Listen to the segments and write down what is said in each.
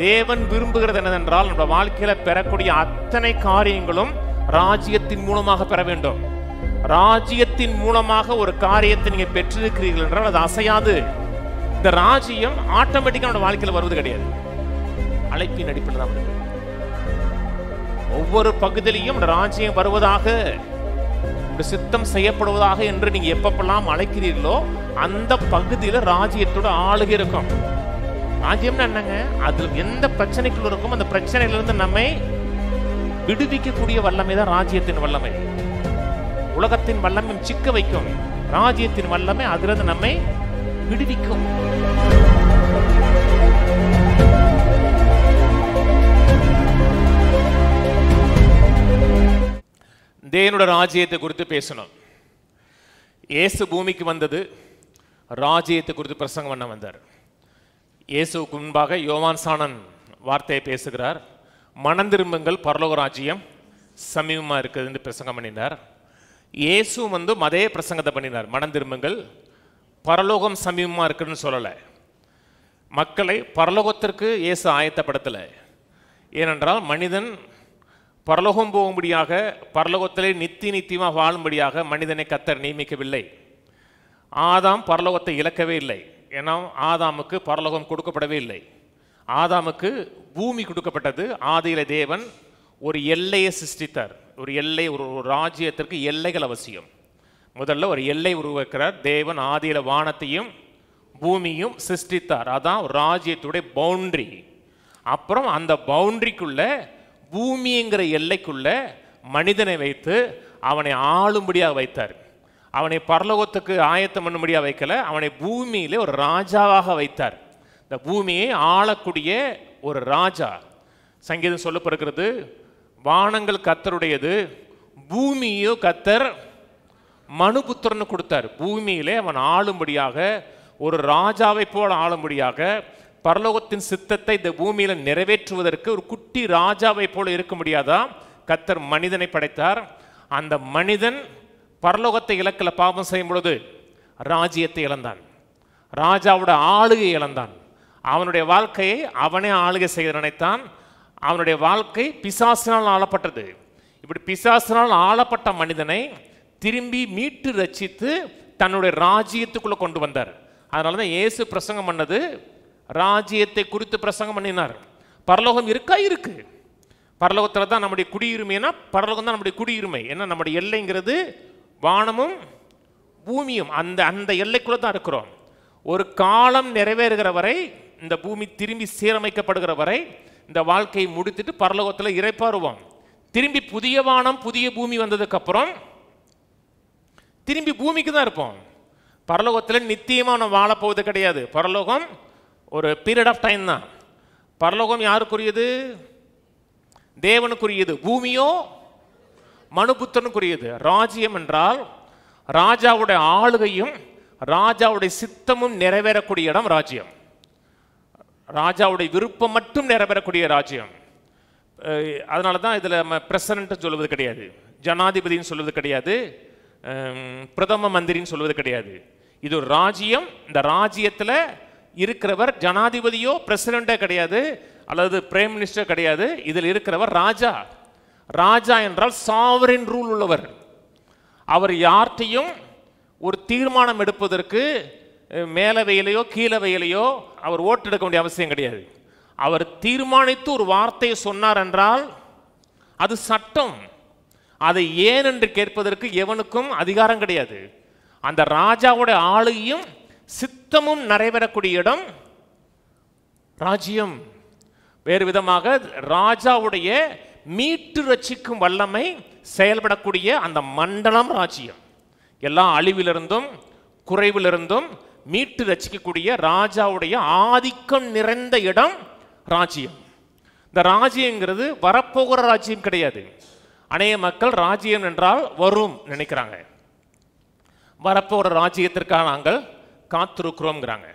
தேவன் விரும்புகிறது என்னவென்றால் நம்ம வாழ்க்கையில பெறக்கூடிய அத்தனை காரியங்களும் ராஜ்யத்தின் மூலமாக பெற வேண்டும். ராஜ்யத்தின் மூலமாக ஒரு காரியத்தை நீங்க பெற்றிருக்கிறீர்கள் என்றால் அது அசையாது. இந்த ராஜ்யம் ஆட்டோமேட்டிக்கா நம்ம வாழ்க்கையில வருவது கிடையாது, அழைப்பின் அடிப்படையில் தான் வருது. ஒவ்வொரு பகுதியிலையும் ராஜ்யம் வருவதாக, சித்தம் செய்யப்படுவதாக என்று நீங்க எப்பப்பெல்லாம் அழைக்கிறீர்களோ அந்த பகுதியில ராஜ்யத்தோட ஆளுகை இருக்கும். ராஜ்யம்னா என்னங்க? அதுல எந்த பிரச்சனைக்குள்ள இருக்கும் அந்த பிரச்சனையிலிருந்து நம்மை விடுவிக்கக்கூடிய வல்லமை தான் ராஜ்யத்தின் வல்லமை. உலகத்தின் வல்லமை சிக்க வைக்கும், ராஜ்யத்தின் வல்லமை அதிலிருந்து நம்மை விடுவிக்கும். தேவனுடைய ராஜ்யத்தை குறித்து பேசணும். இயேசு பூமிக்கு வந்தது ராஜ்யத்தை குறித்து பிரசங்கம் பண்ண வந்தார். இயேசுவுக்கு முன்பாக யோவான் சாணன் வார்த்தையை பேசுகிறார். மனந்திரும்புங்கள், பரலோக ராஜ்யம் சமீபமா இருக்குது என்று பிரசங்கம் பண்ணினார். இயேசு அதே பிரசங்கத்தை பண்ணினார். மனந்திரும்புங்கள், பரலோகம் சமீபமா இருக்குன்னு சொல்லலை. மக்களை பரலோகத்திற்கு இயேசு ஆயத்தப்படுத்தலை. ஏனென்றால் மனிதன் பரலோகம் போகும்படியாக, பரலோகத்திலே நித்தியமாக வாழும்படியாக மனிதனை கர்த்தர் நியமிக்கவில்லை. ஆதாம் பரலோகத்தை இழக்கவே இல்லை. ஏன்னா ஆதாமுக்கு பரலோகம் கொடுக்கப்படவே இல்லை. ஆதாமுக்கு பூமி கொடுக்கப்பட்டது. ஆதியில தேவன் ஒரு எல்லையை சிருஷ்டித்தார். ஒரு எல்லை, ஒரு ராஜ்யத்திற்கு எல்லைகள் அவசியம். முதல்ல ஒரு எல்லை உருவாக்குறார் தேவன். ஆதியில வானத்தையும் பூமியும் சிருஷ்டித்தார். அதான் ராஜ்யத்துடைய பவுண்டரி. அப்புறம் அந்த பவுண்டரிக்குள்ள, பூமிங்கிற எல்லைக்குள்ள மனிதனை வைத்து அவனை ஆளும்படியாக வைத்தார். அவனை பரலோகத்துக்கு ஆயத்தம் பண்ணும்படியாக வைக்கல, அவனை பூமியிலே ஒரு ராஜாவாக வைத்தார். இந்த பூமியை ஆளக்கூடிய ஒரு ராஜா. சங்கீதம் சொல்லப்படுகிறது, வானங்கள் கர்த்தருடையது, பூமியோ கர்த்தர் மனுபுத்திரன்னு கொடுத்தார். பூமியிலே அவன் ஆளும்படியாக, ஒரு ராஜாவை போல ஆளும்படியாக, பரலோகத்தின் சித்தத்தை இந்த பூமியில நிறைவேற்றுவதற்கு ஒரு குட்டி ராஜாவை போல இருக்க முடியாதா கர்த்தர் மனிதனை படைத்தார். அந்த மனிதன் பரலோகத்தை இலக்கில் பாவம் செய்யும் பொழுது ராஜ்யத்தை இழந்தான், ராஜாவோட ஆளுகை இழந்தான். அவனுடைய வாழ்க்கையை அவனே ஆளுகை செய்ய நினைத்தான். அவனுடைய வாழ்க்கை பிசாசினால் ஆளப்பட்டது. இப்படி பிசாசினால் ஆளப்பட்ட மனிதனை திரும்பி மீட்டு ரட்சித்து தன்னுடைய ராஜ்யத்துக்குள்ள கொண்டு வந்தார். அதனால தான் இயேசு பிரசங்கம் பண்ணது ராஜ்யத்தை குறித்து பிரசங்கம் பண்ணினார். பரலோகம் இருக்கா? இருக்கு. பரலோகத்தில் தான் நம்முடைய குடியுரிமைனா, பரலோகம் தான் நம்முடைய குடியுரிமை. ஏன்னா நம்முடைய எல்லைங்கிறது வானமும் பூமியும், அந்த எல்லைக்குள்ள தான் இருக்கிறோம். ஒரு காலம் நிறைவேறுகிற வரை, இந்த பூமி திரும்பி சீரமைக்கப்படுகிற வரை இந்த வாழ்க்கையை முடித்துட்டு பரலோகத்தில் இறைப்பாருவோம். திரும்பி புதிய வானம் புதிய பூமி வந்ததுக்கு அப்புறம் திரும்பி பூமிக்கு தான் இருப்போம். பரலோகத்தில் நித்தியமாக நம்ம வாழப்போவது கிடையாது. பரலோகம் ஒரு பீரியட் ஆஃப் டைம் தான். பரலோகம் யாருக்குரியது? தேவனுக்குரியது. பூமியோ மனுபுத்திரனுக்குரியது. ராஜ்யம் என்றால் ராஜாவுடைய ஆளுகையும் ராஜாவுடைய சித்தமும் நிறைவேறக்கூடிய இடம் ராஜ்யம். ராஜாவுடைய விருப்பம் மட்டும் நிறைவேறக்கூடிய ராஜ்யம். அதனால தான் இதில் நம்ம பிரசிடென்ட் சொல்வது கிடையாது, ஜனாதிபதினு சொல்வது கிடையாது, பிரதம மந்திரின்னு சொல்வது கிடையாது. இது ஒரு ராஜ்யம். இந்த ராஜ்யத்தில் இருக்கிறவர் ஜனாதிபதியோ பிரசிடென்ட்டோ கிடையாது, அல்லது பிரைம் மினிஸ்டர் கிடையாது. இதில் இருக்கிறவர் ராஜா. ராஜா என்றால் சாவரின் ரூல் உள்ளவர். அவர் யார்கிட்டையும் ஒரு தீர்மானம் எடுப்பதற்கு மேலே வெயிலையோ கீழே வெயிலையோ அவர் ஓட்டு எடுக்க வேண்டிய அவசியம் கிடையாது. அவர் தீர்மானித்து ஒரு வார்த்தையை சொன்னார் என்றால் அது சட்டம். அதை ஏன் என்று கேட்பதற்கு எவனுக்கும் அதிகாரம் கிடையாது. அந்த ராஜாவுடைய ஆளுகையும் சித்தமும் நிறைவேறக்கூடிய இடம் ராஜ்யம். வேறு விதமாக ராஜாவுடைய மீட்டு ரட்சிக்கும் வல்லமை செயல்படக்கூடிய அந்த மண்டலம் ராஜ்யம். எல்லா அழிவிலிருந்தும் குறைவிலிருந்தும் மீட்டு ரட்சிக்கக்கூடிய ராஜாவுடைய ஆதிக்கம் நிறைந்த இடம் ராஜ்யம். இந்த ராஜ்யங்கிறது வரப்போகிற ராஜ்யம் கிடையாது. அநேக மக்கள் ராஜ்யம் என்றால் வரும் நினைக்கிறாங்க. வரப்போகிற ராஜ்யத்திற்காக நாங்கள் காத்திருக்கிறோங்கிறாங்க.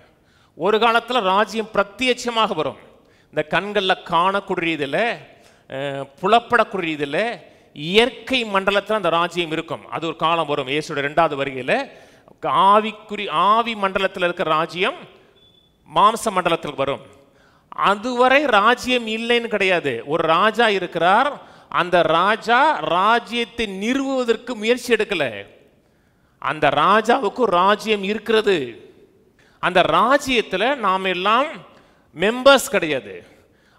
ஒரு காலத்தில் ராஜ்யம் பிரத்யட்சமாக வரும். இந்த கண்களில் காணக்கூடியதில், புலப்படக்கூடியதில், இயற்கை மண்டலத்தில் அந்த ராஜ்யம் இருக்கும். அது ஒரு காலம் வரும். இயேசுடைய 2வது வருகையில் ஆவி மண்டலத்தில் இருக்கிற ராஜ்யம் மாம்ச மண்டலத்தில் வரும். அதுவரை ராஜ்யம் இல்லைன்னு கிடையாது. ஒரு ராஜா இருக்கிறார். அந்த ராஜா ராஜ்யத்தை நிறுவுவதற்கு முயற்சி எடுக்கல. அந்த ராஜாவுக்கு ராஜ்யம் இருக்கிறது. அந்த ராஜ்யத்தில் நாம் எல்லாம் மெம்பர்ஸ் கிடையாது.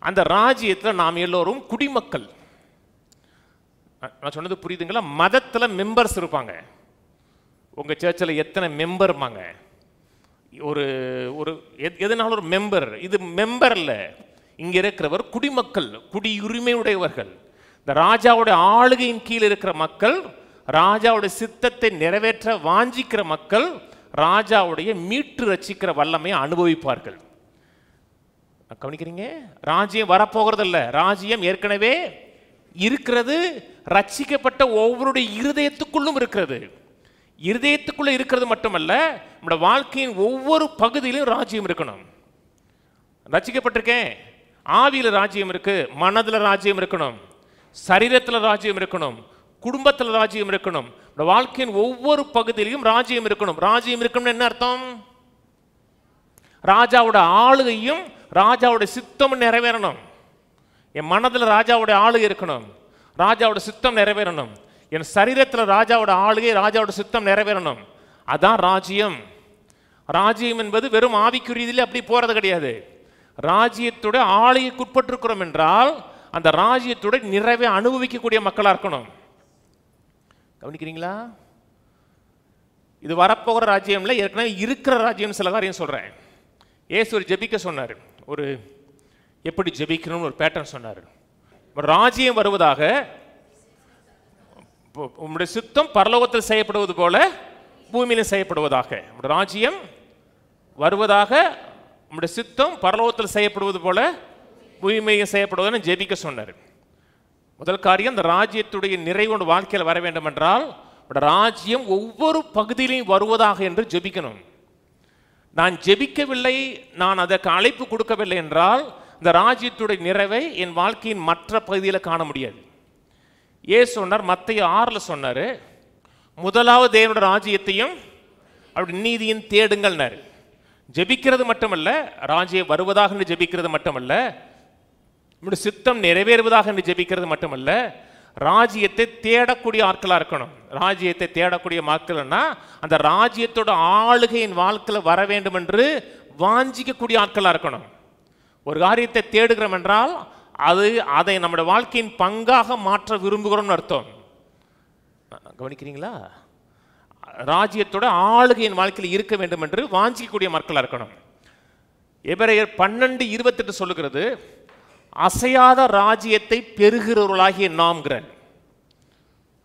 அந்த ராஜ்யத்தில் நாம் எல்லோரும் குடிமக்கள். நான் சொன்னது புரியுதுங்களா? மதத்தில் மெம்பர்ஸ் இருப்பாங்க. உங்கள் சர்ச்சில் எத்தனை மெம்பர்மாங்க? ஒரு ஒரு எதனால ஒரு மெம்பர். இது மெம்பர் இல்லை. இங்கே இருக்கிறவர் குடிமக்கள், குடியுரிமை உடையவர்கள். இந்த ராஜாவுடைய ஆளுகையின் கீழ் இருக்கிற மக்கள், ராஜாவுடைய சித்தத்தை நிறைவேற்ற வாஞ்சிக்கிற மக்கள், ராஜாவுடைய மீட்டு ரட்சிக்கிற வல்லமையை அனுபவிப்பார்கள். கவனிக்கிறீங்க? ராஜ்யம் வரப்போகிறதில்ல. ராஜ்யம் ஏற்கனவே இருக்கிறது. ரட்சிக்கப்பட்ட ஒவ்வொருடைய இருதயத்துக்குள்ளும் இருக்கிறது. இருதயத்துக்குள்ள இருக்கிறது மட்டுமல்ல, நம்முடைய வாழ்க்கையின் ஒவ்வொரு பகுதியிலும் ராஜ்யம் இருக்கணும். ரட்சிக்கப்பட்டிருக்கேன், ஆவியில் ராஜ்யம் இருக்கு, மனதில் ராஜ்யம் இருக்கணும், சரீரத்தில் ராஜ்யம் இருக்கணும், குடும்பத்தில் ராஜ்யம் இருக்கணும். வாழ்க்கையின் ஒவ்வொரு பகுதியிலும் ராஜ்யம் இருக்கணும். ராஜ்யம் இருக்கணும்னு என்ன அர்த்தம்? ராஜாவோட ஆளுகையும் ராஜாவோட சித்தமும் நிறைவேறணும். என் மனதில் ராஜாவோட ஆளுகை இருக்கணும், ராஜாவோட சித்தம் நிறைவேறணும். என் சரீரத்தில் ராஜாவோட ஆளுகை, ராஜாவோட சித்தம் நிறைவேறணும். அதான் ராஜ்யம். ராஜ்யம் என்பது வெறும் ஆவிக்குரியதில் அப்படி போறது கிடையாது. ராஜ்யத்தோட ஆளுகைக்குட்பட்டிருக்கிறோம் என்றால் அந்த ராஜ்யத்தோட நிறைவே அனுபவிக்கக்கூடிய மக்களாக இருக்கணும். கவனிக்கிறீங்களா? இது வரப்போகிற ராஜ்யம்ல, ஏற்கனவே இருக்கிற ராஜ்யம். சில காரியம் சொல்றேன். இயேசு ஜெபிக்க சொன்னார். ஒரு எப்படி ஜெபிக்கணும்னு ஒரு பேட்டர்ன் சொன்னார். ராஜ்யம் வருவதாக, உம்முடைய சித்தம் பரலோகத்தில் செய்யப்படுவது போல பூமியிலும் செய்யப்படுவதாக. ராஜ்யம் வருவதாக, உம்முடைய சித்தம் பரலோகத்தில் செய்யப்படுவது போல பூமியிலும் செய்யப்படுவதுன்னு ஜெபிக்க சொன்னார். முதல் காரியம், இந்த ராஜ்யத்துடைய நிறைவு வாழ்க்கையில் வர வேண்டும் என்றால் ராஜ்யம் ஒவ்வொரு பகுதியிலையும் வருவதாக என்று ஜெபிக்கணும். நான் ஜெபிக்கவில்லை, நான் அதற்கு அழைப்பு கொடுக்கவில்லை என்றால் இந்த ராஜ்யத்துடைய நிறைவை என் வாழ்க்கையின் மற்ற பகுதியில் காண முடியாது. ஏசு சொன்னார், மத்தேயு 6 சொன்னார், முதலாவது தேவனுடைய ராஜ்யத்தையும் அப்படி நீதியின் தேடுங்கள்னாரு. ஜெபிக்கிறது மட்டுமல்ல, ராஜ்யம் வருவதாக என்று ஜெபிக்கிறது மட்டுமல்ல, நம்முடைய சித்தம் நிறைவேறுவதாக என்று ஜெபிக்கிறது மட்டுமல்ல, ராஜ்யத்தை தேடக்கூடிய ஆட்களாக இருக்கணும். ராஜ்யத்தை தேடக்கூடிய மக்கள்னா அந்த ராஜ்யத்தோட ஆளுகையின் வாழ்க்கையில் வர வேண்டும் என்று வாஞ்சிக்கக்கூடிய ஆட்களாக இருக்கணும். ஒரு காரியத்தை தேடுகிறோம் என்றால் அதை நம்முடைய வாழ்க்கையின் பங்காக மாற்ற விரும்புகிறோம்னு அர்த்தம். கவனிக்கிறீங்களா? ராஜ்யத்தோட ஆளுகையின் வாழ்க்கையில் இருக்க வேண்டும் என்று வாஞ்சிக்கக்கூடிய மக்களாக இருக்கணும். எபிரேயர் 12:28 சொல்லுகிறது, அசையாத ராஜ்யத்தை பெறுகிறவர்களாகிய நாம்ங்கிறார்.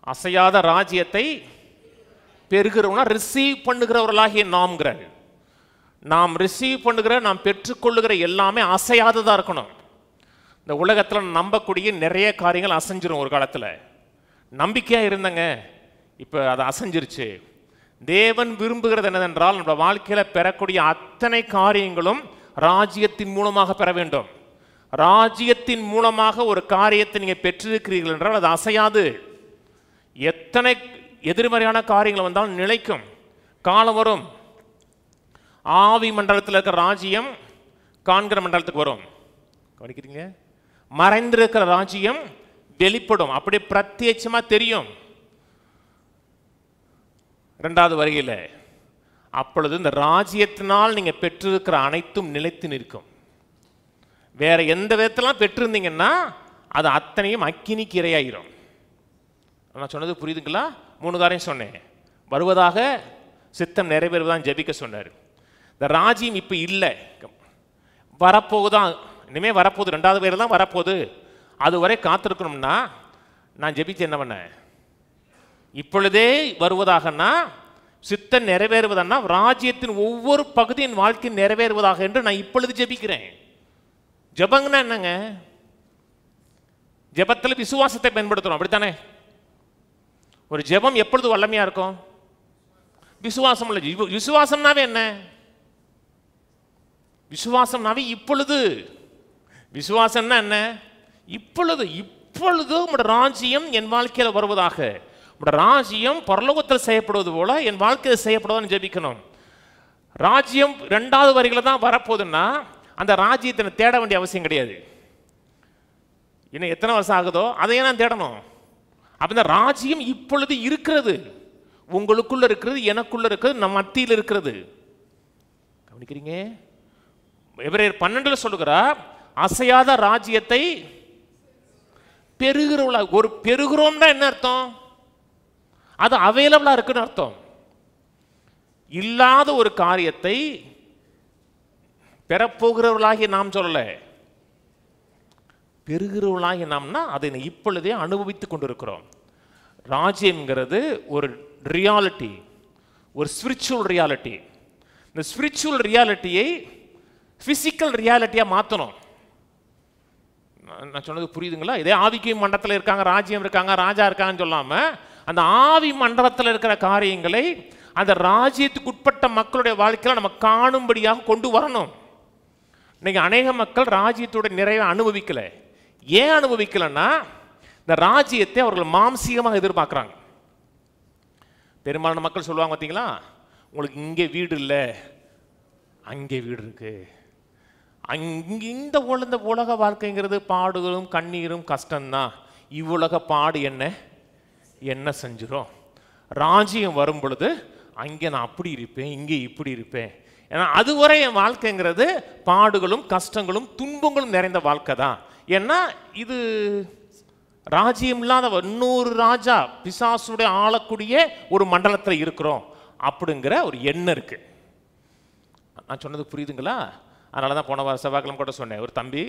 அசையாத ராஜ்யத்தை பெறுகிறவனா ரிசீவ் பண்ணுகிறவர்களாகிய நாம்ங்கிறார். நாம் ரிசீவ் பண்ணுகிற, நாம் பெற்றுக்கொள்ளுகிற எல்லாமே அசையாததாக இருக்கணும். இந்த உலகத்தில் நம்பக்கூடிய நிறைய காரியங்கள் அசைஞ்சிரும். ஒரு காலத்தில் நம்பிக்கையாக இருந்தங்க, இப்போ அது அசைஞ்சிருச்சு. தேவன் விரும்புகிறது என்னதென்றால் நம்ம வாழ்க்கையில் பெறக்கூடிய அத்தனை காரியங்களும் ராஜ்யத்தின் மூலமாக பெற வேண்டும். ராஜ்யத்தின் மூலமாக ஒரு காரியத்தை நீங்கள் பெற்றிருக்கிறீர்கள் என்றால் அது அசையாது. எத்தனை எதிர்மறையான காரியங்கள் வந்தாலும் நிலைக்கும். காலம் வரும், ஆவி மண்டலத்தில் இருக்கிற ராஜ்யம் காண்கிற மண்டலத்துக்கு வரும். கவனிக்கிறீங்க? மறைந்திருக்கிற ராஜ்யம் வெளிப்படும், அப்படியே பிரத்யட்சமா தெரியும் 2வது வருகையில். அப்பொழுது இந்த ராஜ்யத்தினால் நீங்க பெற்றிருக்கிற அனைத்தும் நிலைத்து நிற்கும். வேற எந்த விதத்திலாம் பெற்றிருந்தீங்கன்னா அது அத்தனையும் அக்கினிக்கு இரையாயிரும். நான் சொன்னது புரியுதுங்களா? 3 காரியம் சொன்னேன். வருவதாக, சித்தம் நிறைவேறுவதான் ஜெபிக்க சொன்னார். இந்த ராஜ்யம் இப்போ இல்லை, வரப்போகுதான், இனிமேல் வரப்போகுது, 2வது பேர் தான் வரப்போகுது. அதுவரை காத்திருக்கணும்னா நான் ஜெபிச்சு என்ன பண்ணேன்? இப்பொழுதே வருவதாகனா, சித்தம் நிறைவேறுவதன்னா ராஜ்யத்தின் ஒவ்வொரு பகுதியின் வாழ்க்கை நிறைவேறுவதாக என்று நான் இப்பொழுது ஜெபிக்கிறேன். ஜெபங்கன்னா என்னங்க? ஜெபத்தில் விசுவாசத்தை பயன்படுத்தணும், அப்படித்தானே? ஒரு ஜெபம் எப்பொழுது வல்லமையா இருக்கும்? விசுவாசம் உள்ள. விசுவாசம்னாவே என்ன? விசுவாசம்னாவே இப்பொழுது. விசுவாசம்னா என்ன? இப்பொழுது. இப்பொழுது உம்முடைய ராஜ்யம் என் வாழ்க்கையில் வருவதாக, உம்முடைய ராஜ்யம் பரலோகத்தில் செய்யப்படுவது போல என் வாழ்க்கையில் செய்யப்படுவதுன்னு ஜெபிக்கணும். ராஜ்யம் 2வது வரிகளை தான் வரப்போகுதுன்னா அந்த ராஜ்யத்தை தேட வேண்டிய அவசியம் கிடையாது. இன்னும் எத்தனை வருஷம் ஆகுதோ அதையே நான் தேடணும். அப்போ இந்த ராஜ்யம் இப்பொழுது இருக்கிறது, உங்களுக்குள்ள இருக்கிறது, எனக்குள்ள இருக்கிறது, நம் மத்தியில் இருக்கிறது. கவனிக்கிறீங்க? எபிரேயர் 12 சொல்லுகிறார், அசையாத ராஜ்யத்தை பெறுகிறவளா. ஒரு பெறுகிறோம்னா என்ன அர்த்தம்? அது அவைலபிளா இருக்குன்னு அர்த்தம். இல்லாத ஒரு காரியத்தை பெறப்போகிறவர்களாகிய நாம் சொல்லல, பெறுகிறவர்களாகிய நாம்னா அதை இப்பொழுதே அனுபவித்துக் கொண்டிருக்கிறோம். ராஜ்யம்ங்கிறது ஒரு ரியாலிட்டி, ஒரு ஸ்பிரிச்சுவல் ரியாலிட்டி. இந்த ஸ்பிரிச்சுவல் ரியாலிட்டியை பிசிக்கல் ரியாலிட்டியா மாற்றணும். நான் சொன்னது புரியுதுங்களா? இதே ஆவிக்கு மண்டலத்தில் இருக்காங்க, ராஜ்யம் இருக்காங்க, ராஜா இருக்காங்கன்னு சொல்லாம அந்த ஆவி மண்டலத்தில் இருக்கிற காரியங்களை அந்த ராஜ்யத்துக்கு உட்பட்ட மக்களுடைய வாழ்க்கையில் நம்ம காணும்படியாக கொண்டு வரணும். இன்னைக்கு அநேக மக்கள் ராஜ்யத்தோட நிறைய அனுபவிக்கல. ஏன் அனுபவிக்கலன்னா இந்த ராஜ்யத்தை அவர்கள் மாம்சீகமாக எதிர்பார்க்குறாங்க. பெரும்பாலான மக்கள் சொல்லுவாங்க, பார்த்தீங்களா, உங்களுக்கு இங்கே வீடு இல்லை, அங்கே வீடு இருக்கு. இந்த உலக வாழ்க்கைங்கிறது பாடுகளும் கண்ணீரும் கஷ்டம்தான். இவ்வுலக பாடு என்ன செஞ்சிடும். ராஜ்யம் வரும் பொழுது அங்கே நான் அப்படி இருப்பேன், இங்கே இப்படி இருப்பேன். ஏன்னா அதுவரை என் வாழ்க்கைங்கிறது பாடுகளும் கஷ்டங்களும் துன்பங்களும் நிறைந்த வாழ்க்கை தான். ஏன்னா இது ராஜ்யம் இல்லாத இன்னொரு ராஜா பிசாசுடைய ஆளக்கூடிய ஒரு மண்டலத்தில் இருக்கிறோம் அப்படிங்கிற ஒரு எண்ணம் இருக்கு. நான் சொன்னது புரியுதுங்களா? அதனால தான் போன வாரம் செவ்வாய்க்கிழமை கூட சொன்னேன். ஒரு தம்பி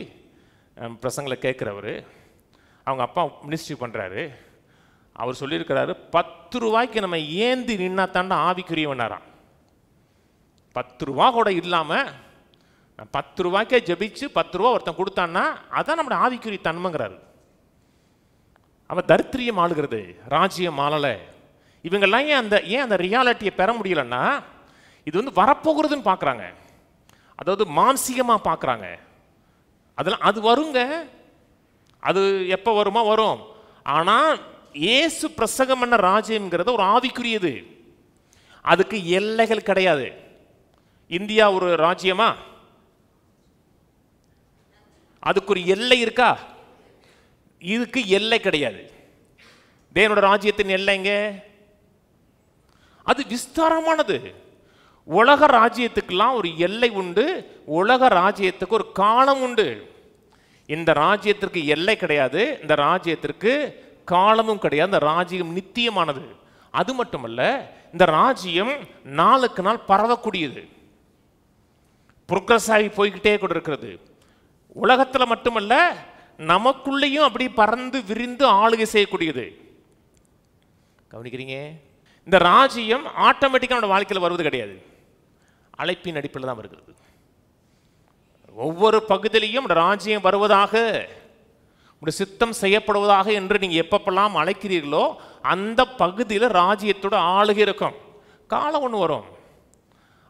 பிரசங்களை கேட்குறவர், அவங்க அப்பா மினிஸ்ட்ரி பண்ணுறாரு. அவர் சொல்லியிருக்கிறாரு, 10 ரூபாய்க்கு நம்ம ஏந்தி நின்னா தாண்டா ஆவிக்குரியவனாராம். 10 ரூபா கூட இல்லாமல் 10 ரூபாய்க்கே ஜெபிச்சு 10 ரூபா ஒருத்தன் கொடுத்தான்னா அதான் நம்மளோட ஆவிக்குரிய தன்மைங்கிறாரு. அவன் தரித்திரியம் ஆளுகிறது, ராஜ்யம் ஆளலை. இவங்கெல்லாம் ஏன் அந்த ரியாலிட்டியை பெற முடியலன்னா இது வந்து வரப்போகிறதுன்னு பார்க்குறாங்க, அதாவது மானசீகமாக பார்க்குறாங்க. அதெல்லாம் அது வருங்க, அது எப்போ வருமா வரும். ஆனால் இயேசு பிரசங்கம் பண்ண ராஜ்யம்ங்கிறது ஒரு ஆவிக்குரியது, அதுக்கு எல்லைகள் கிடையாது. இந்தியா ஒரு ராஜ்யமா? அதுக்கு ஒரு எல்லை இருக்கா? இதுக்கு எல்லை கிடையாது. தேவனோட ராஜ்யத்தின் எல்லைங்க அது விஸ்தாரமானது. உலக ராஜ்யத்துக்கெல்லாம் ஒரு எல்லை உண்டு, உலக ராஜ்யத்துக்கு ஒரு காலம் உண்டு. இந்த ராஜ்யத்திற்கு எல்லை கிடையாது, இந்த ராஜ்யத்திற்கு காலமும் கிடையாது. இந்த ராஜ்யம் நித்தியமானது. அது மட்டுமல்ல, இந்த ராஜ்யம் நாளுக்கு நாள் பரவக்கூடியது, புரோக்ரஸ் ஆகி போய்கிட்டே கூட இருக்கிறது. உலகத்தில் மட்டுமல்ல, நமக்குள்ளேயும் அப்படி பறந்து விரிந்து ஆளுகை செய்யக்கூடியது. கவனிக்கிறீங்க? இந்த ராஜ்யம் ஆட்டோமேட்டிக்காக நம்ம வாழ்க்கையில் வருவது கிடையாது, அழைப்பின் அடிப்பில் தான் வருகிறது. ஒவ்வொரு பகுதியிலையும் ராஜ்யம் வருவதாக, உடைய சித்தம் செய்யப்படுவதாக என்று நீங்கள் எப்பப்பெல்லாம் அழைக்கிறீர்களோ அந்த பகுதியில் ராஜ்யத்தோட ஆளுகை இருக்கும். காலம் ஒன்று வரும்,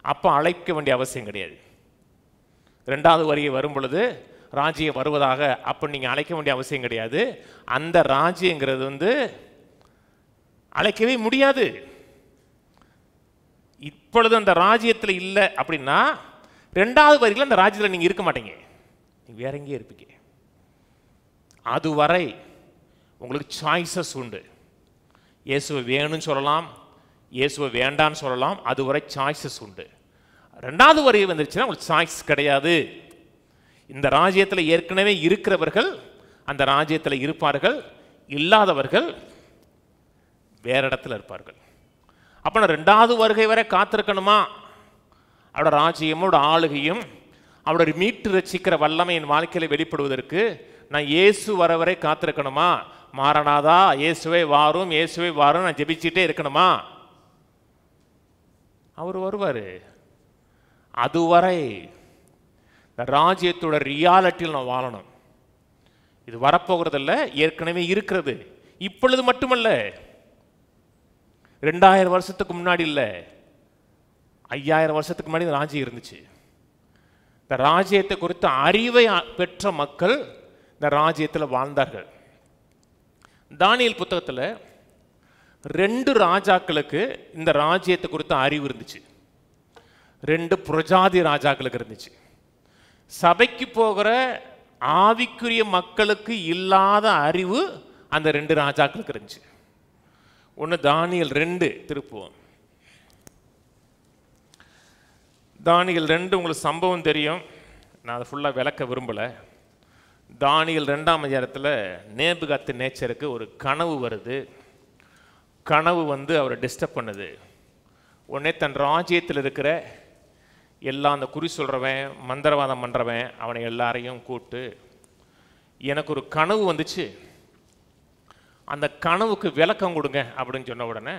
அப்போ அழைக்க வேண்டிய அவசியம் கிடையாது. 2வது வரியை வரும் பொழுது ராஜ்யம் வருவதாக அப்போ நீங்கள் அழைக்க வேண்டிய அவசியம் கிடையாது. அந்த ராஜ்யங்கிறது வந்து அழைக்கவே முடியாது. இப்பொழுது அந்த ராஜ்யத்தில் இல்லை அப்படின்னா 2வது வரியில் அந்த ராஜ்யத்தில் நீங்கள் இருக்க மாட்டீங்க, நீங்கள் வேற எங்கேயே இருப்பீங்க. அதுவரை உங்களுக்கு சாய்ஸஸ் உண்டு. இயேசுவை வேணும்னு சொல்லலாம், இயேசுவை வேண்டான்னு சொல்லலாம், அதுவரை சாய்ஸஸ் உண்டு. 2வது வரி வந்துருச்சுன்னா உங்களுக்கு சாய்ஸ் கிடையாது. இந்த ராஜ்யத்தில் ஏற்கனவே இருக்கிறவர்கள் அந்த ராஜ்யத்தில் இருப்பார்கள், இல்லாதவர்கள் வேற இடத்துல இருப்பார்கள். அப்போ நான் 2வது வருகை வரை காத்திருக்கணுமா? அவரோட ராஜ்யமும் அவரோட ஆளுகையும் அவரோட மீட்டு ரசிக்கிற வல்லமை என் வாழ்க்கையில் வெளிப்படுவதற்கு நான் இயேசு வர வரை காத்திருக்கணுமா? மாரநாதா, இயேசுவே வாரும், இயேசுவே வாரும் நான் ஜெபிச்சுட்டே இருக்கணுமா? அவர் வருவார். அதுவரை இந்த ராஜ்யத்தோட ரியாலிட்டியில் நான் வாழணும். இது வரப்போகிறதில்ல, ஏற்கனவே இருக்கிறது. இப்பொழுது மட்டுமல்ல, 2000 வருஷத்துக்கு முன்னாடி இல்லை, 5000 வருஷத்துக்கு முன்னாடி இந்த ராஜ்யம் இருந்துச்சு. இந்த ராஜ்யத்தை குறித்த அறிவை பெற்ற மக்கள் இந்த ராஜ்யத்தில் வாழ்ந்தார்கள். தானியேல் புத்தகத்தில் 2 ராஜாக்களுக்கு இந்த ராஜ்யத்தை குறித்த அறிவு இருந்துச்சு. 2 புரஜாதி ராஜாக்களுக்கு இருந்துச்சு. சபைக்கு போகிற ஆவிக்குரிய மக்களுக்கு இல்லாத அறிவு அந்த 2 ராஜாக்களுக்கு இருந்துச்சு. ஒன்று தானியேல் 2 திருப்புவோம். தானியேல் 2 உங்களுக்கு சம்பவம் தெரியும், நான் அதை ஃபுல்லாக விளக்க விரும்பலை. தானியேல் 2ஆம் அதிகாரத்தில் நேபுகாத்து நேச்சருக்கு ஒரு கனவு வருது. கனவு அவரை டிஸ்டர்ப் பண்ணுது. உடனே தன் ராஜ்யத்தில் இருக்கிற எல்லாம் அந்த குறி சொல்கிறவன், மந்திரவாதம் பண்ணுறவன், அவனை எல்லாரையும் கூப்பிட்டு, எனக்கு ஒரு கனவு வந்துச்சு, அந்த கனவுக்கு விளக்கம் கொடுங்க அப்படின்னு சொன்ன உடனே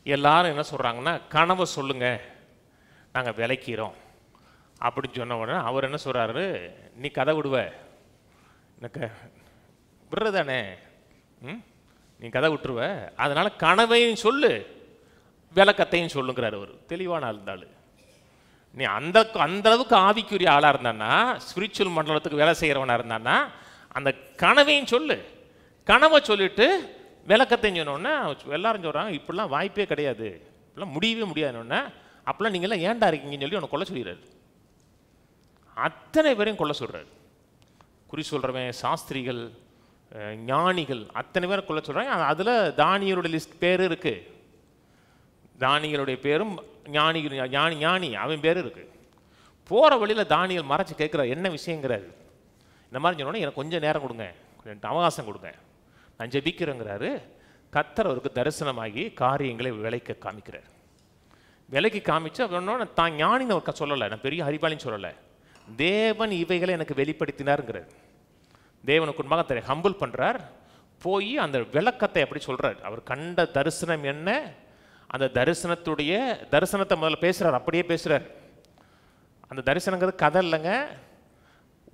எல்லாரும் என்ன சொல்கிறாங்கன்னா, கனவை சொல்லுங்க, நாங்கள் விளக்கிறோம் அப்படின்னு சொன்ன உடனே அவர் என்ன சொல்கிறாரு, நீ கதை விடுவ, எனக்கு விடுறதானே, நீ கதை விட்டுருவ, அதனால் கனவையும் சொல்லு விளக்கத்தையும் சொல்லுங்கிறார். அவர் தெளிவான ஆள் இருந்தாள். நீ அந்த அளவுக்கு ஆவிக்குரிய ஆளாக இருந்தான்னா, ஸ்பிரிச்சுவல் மண்டலத்துக்கு வேலை செய்கிறவனாக இருந்தான்னா, அந்த கனவையும் சொல்லு, கனவை சொல்லிட்டு விளக்கத்தையும் சொன்னோன்னே எல்லாரும் சொல்கிறாங்க, இப்படிலாம் வாய்ப்பே கிடையாது, இப்படிலாம் முடியவே முடியாதுன்னொன்னே, அப்போல்லாம் நீங்கள்லாம் ஏன்டா இருக்கீங்கன்னு சொல்லி அவனை கொல்ல சொல்லிடுறாரு. அத்தனை பேரையும் கொல்ல சொல்கிறார். குறி சொல்கிறவன், சாஸ்திரிகள், ஞானிகள், அத்தனை பேரை கொல்ல சொல்கிறாங்க. அதில் தானியேலுடைய லிஸ்ட் பேர் இருக்குது. தானியேலுடைய பேரும் ஞானி அவன் பேர் இருக்குது. போகிற வழியில் தானியேல் மறைச்சி கேட்குறாரு, என்ன விஷயங்கிறாரு. இந்த மாதிரி சொன்னோன்னே, எனக்கு கொஞ்சம் நேரம் கொடுங்க, கொஞ்சம் அவகாசம் கொடுங்க, நான் ஜெபிக்கிறேங்கிறாரு. கர்த்தர் அவருக்கு தரிசனமாகி காரியங்களை விலைக்கு காமிக்கிறார். விலைக்கு காமிச்சு அப்படின்னா தான் ஞானின்னு அவருக்கு சொல்லலை, நான் பெரிய ஹரிபாலின்னு சொல்லலை, தேவன் இவைகளை எனக்கு வெளிப்படுத்தினாருங்கிறார். தேவனுக்கு முன்பாக ஹம்பிள் பண்ணுறார். போய் அந்த விளக்கத்தை அப்படி சொல்கிறார். அவர் கண்ட தரிசனம் என்ன, அந்த தரிசனத்தை முதல்ல பேசுகிறார், அப்படியே பேசுகிறார். அந்த தரிசனங்கிறது கதை இல்லைங்க,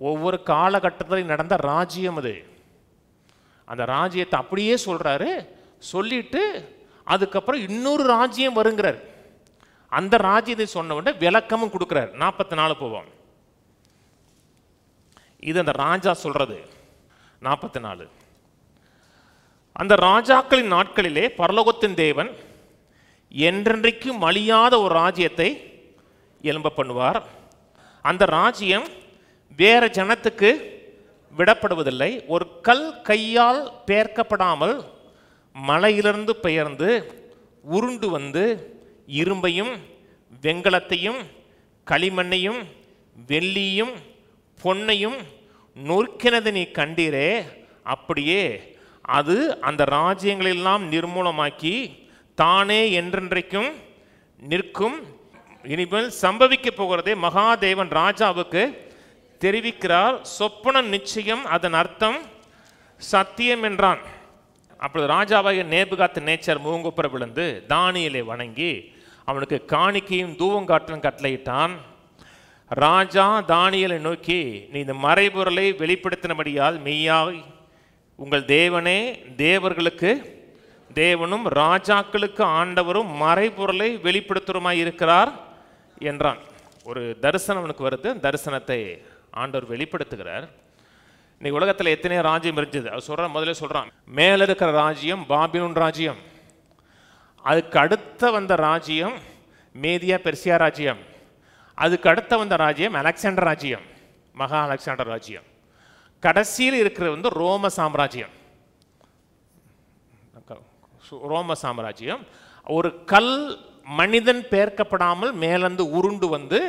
ஒவ்வொரு காலகட்டத்திலையும் நடந்த ராஜ்யம் அது. அந்த ராஜ்யத்தை அப்படியே சொல்கிறாரு. சொல்லிட்டு அதுக்கப்புறம் இன்னொரு ராஜ்யம் வருங்கிறார். அந்த ராஜ்யத்தை சொன்ன உடனே விளக்கமும் கொடுக்குறார். 44 போவோம். இது அந்த ராஜா சொல்றது. 44. அந்த ராஜாக்களின் நாட்களிலே பரலோகத்தின் தேவன் என்றென்றைக்கும் அழியாத ஒரு ராஜ்யத்தை எழும்ப பண்ணுவார். அந்த ராஜ்யம் வேற ஜனத்துக்கு விடப்படுவதில்லை. ஒரு கல் கையால் பெயர்க்கப்படாமல் மலையிலிருந்து பெயர்ந்து உருண்டு வந்து இரும்பையும் வெண்கலத்தையும் களிமண்ணையும் வெள்ளியும் பொன்னையும் நொறுக்கினது நீ கண்டீரே, அப்படியே அது அந்த ராஜ்யங்களெல்லாம் நிர்மூலமாக்கி தானே என்றென்றைக்கும் நிற்கும். இனிமேல் சம்பவிக்க போகிறதே மகாதேவன் ராஜாவுக்கு தெரிவிக்கிறார். சொப்பனம் நிச்சயம், அதன் அர்த்தம் சத்தியம் என்றான். அப்பொழுது ராஜாவாகிய நேபுகாத் நேச்சர் முகங்குப்புற விழுந்து தானியேலை வணங்கி அவனுக்கு காணிக்கையும் தூவங்காற்றும் கட்டளையிட்டான். ராஜா தானியேலை நோக்கி, நீ இந்த மறைபொருளை வெளிப்படுத்தினபடியால் மெய்யாய் உங்கள் தேவனே தேவர்களுக்கு தேவனும் ராஜாக்களுக்கு ஆண்டவரும் மறைபொருளை வெளிப்படுத்துறமாய் இருக்கிறார் என்றான். ஒரு தரிசனம் அவனுக்கு வருது. தரிசனத்தை ஆண்டவர் வெளிப்படுத்துகிறார். இன்னைக்கு உலகத்தில் எத்தனையோ ராஜ்யம் இருந்துச்சு. அவர் சொல்கிறான், முதல்ல சொல்கிறான், மேலே இருக்கிற ராஜ்யம் பாபிலோன் ராஜ்யம், அதுக்கு அடுத்த வந்த ராஜ்யம் மேதியா பெர்சியா ராஜ்யம், அதுக்கு அடுத்த வந்த ராஜ்யம் அலெக்சாண்டர் ராஜ்யம், மகா அலெக்சாண்டர் ராஜ்யம், கடைசியில் இருக்கிறது ரோம சாம்ராஜ்யம். ரோம சாம்ராஜ்யம் ஒரு கல் மனிதன் பெயர்க்கப்படாமல் மேலிருந்து உருண்டு வந்து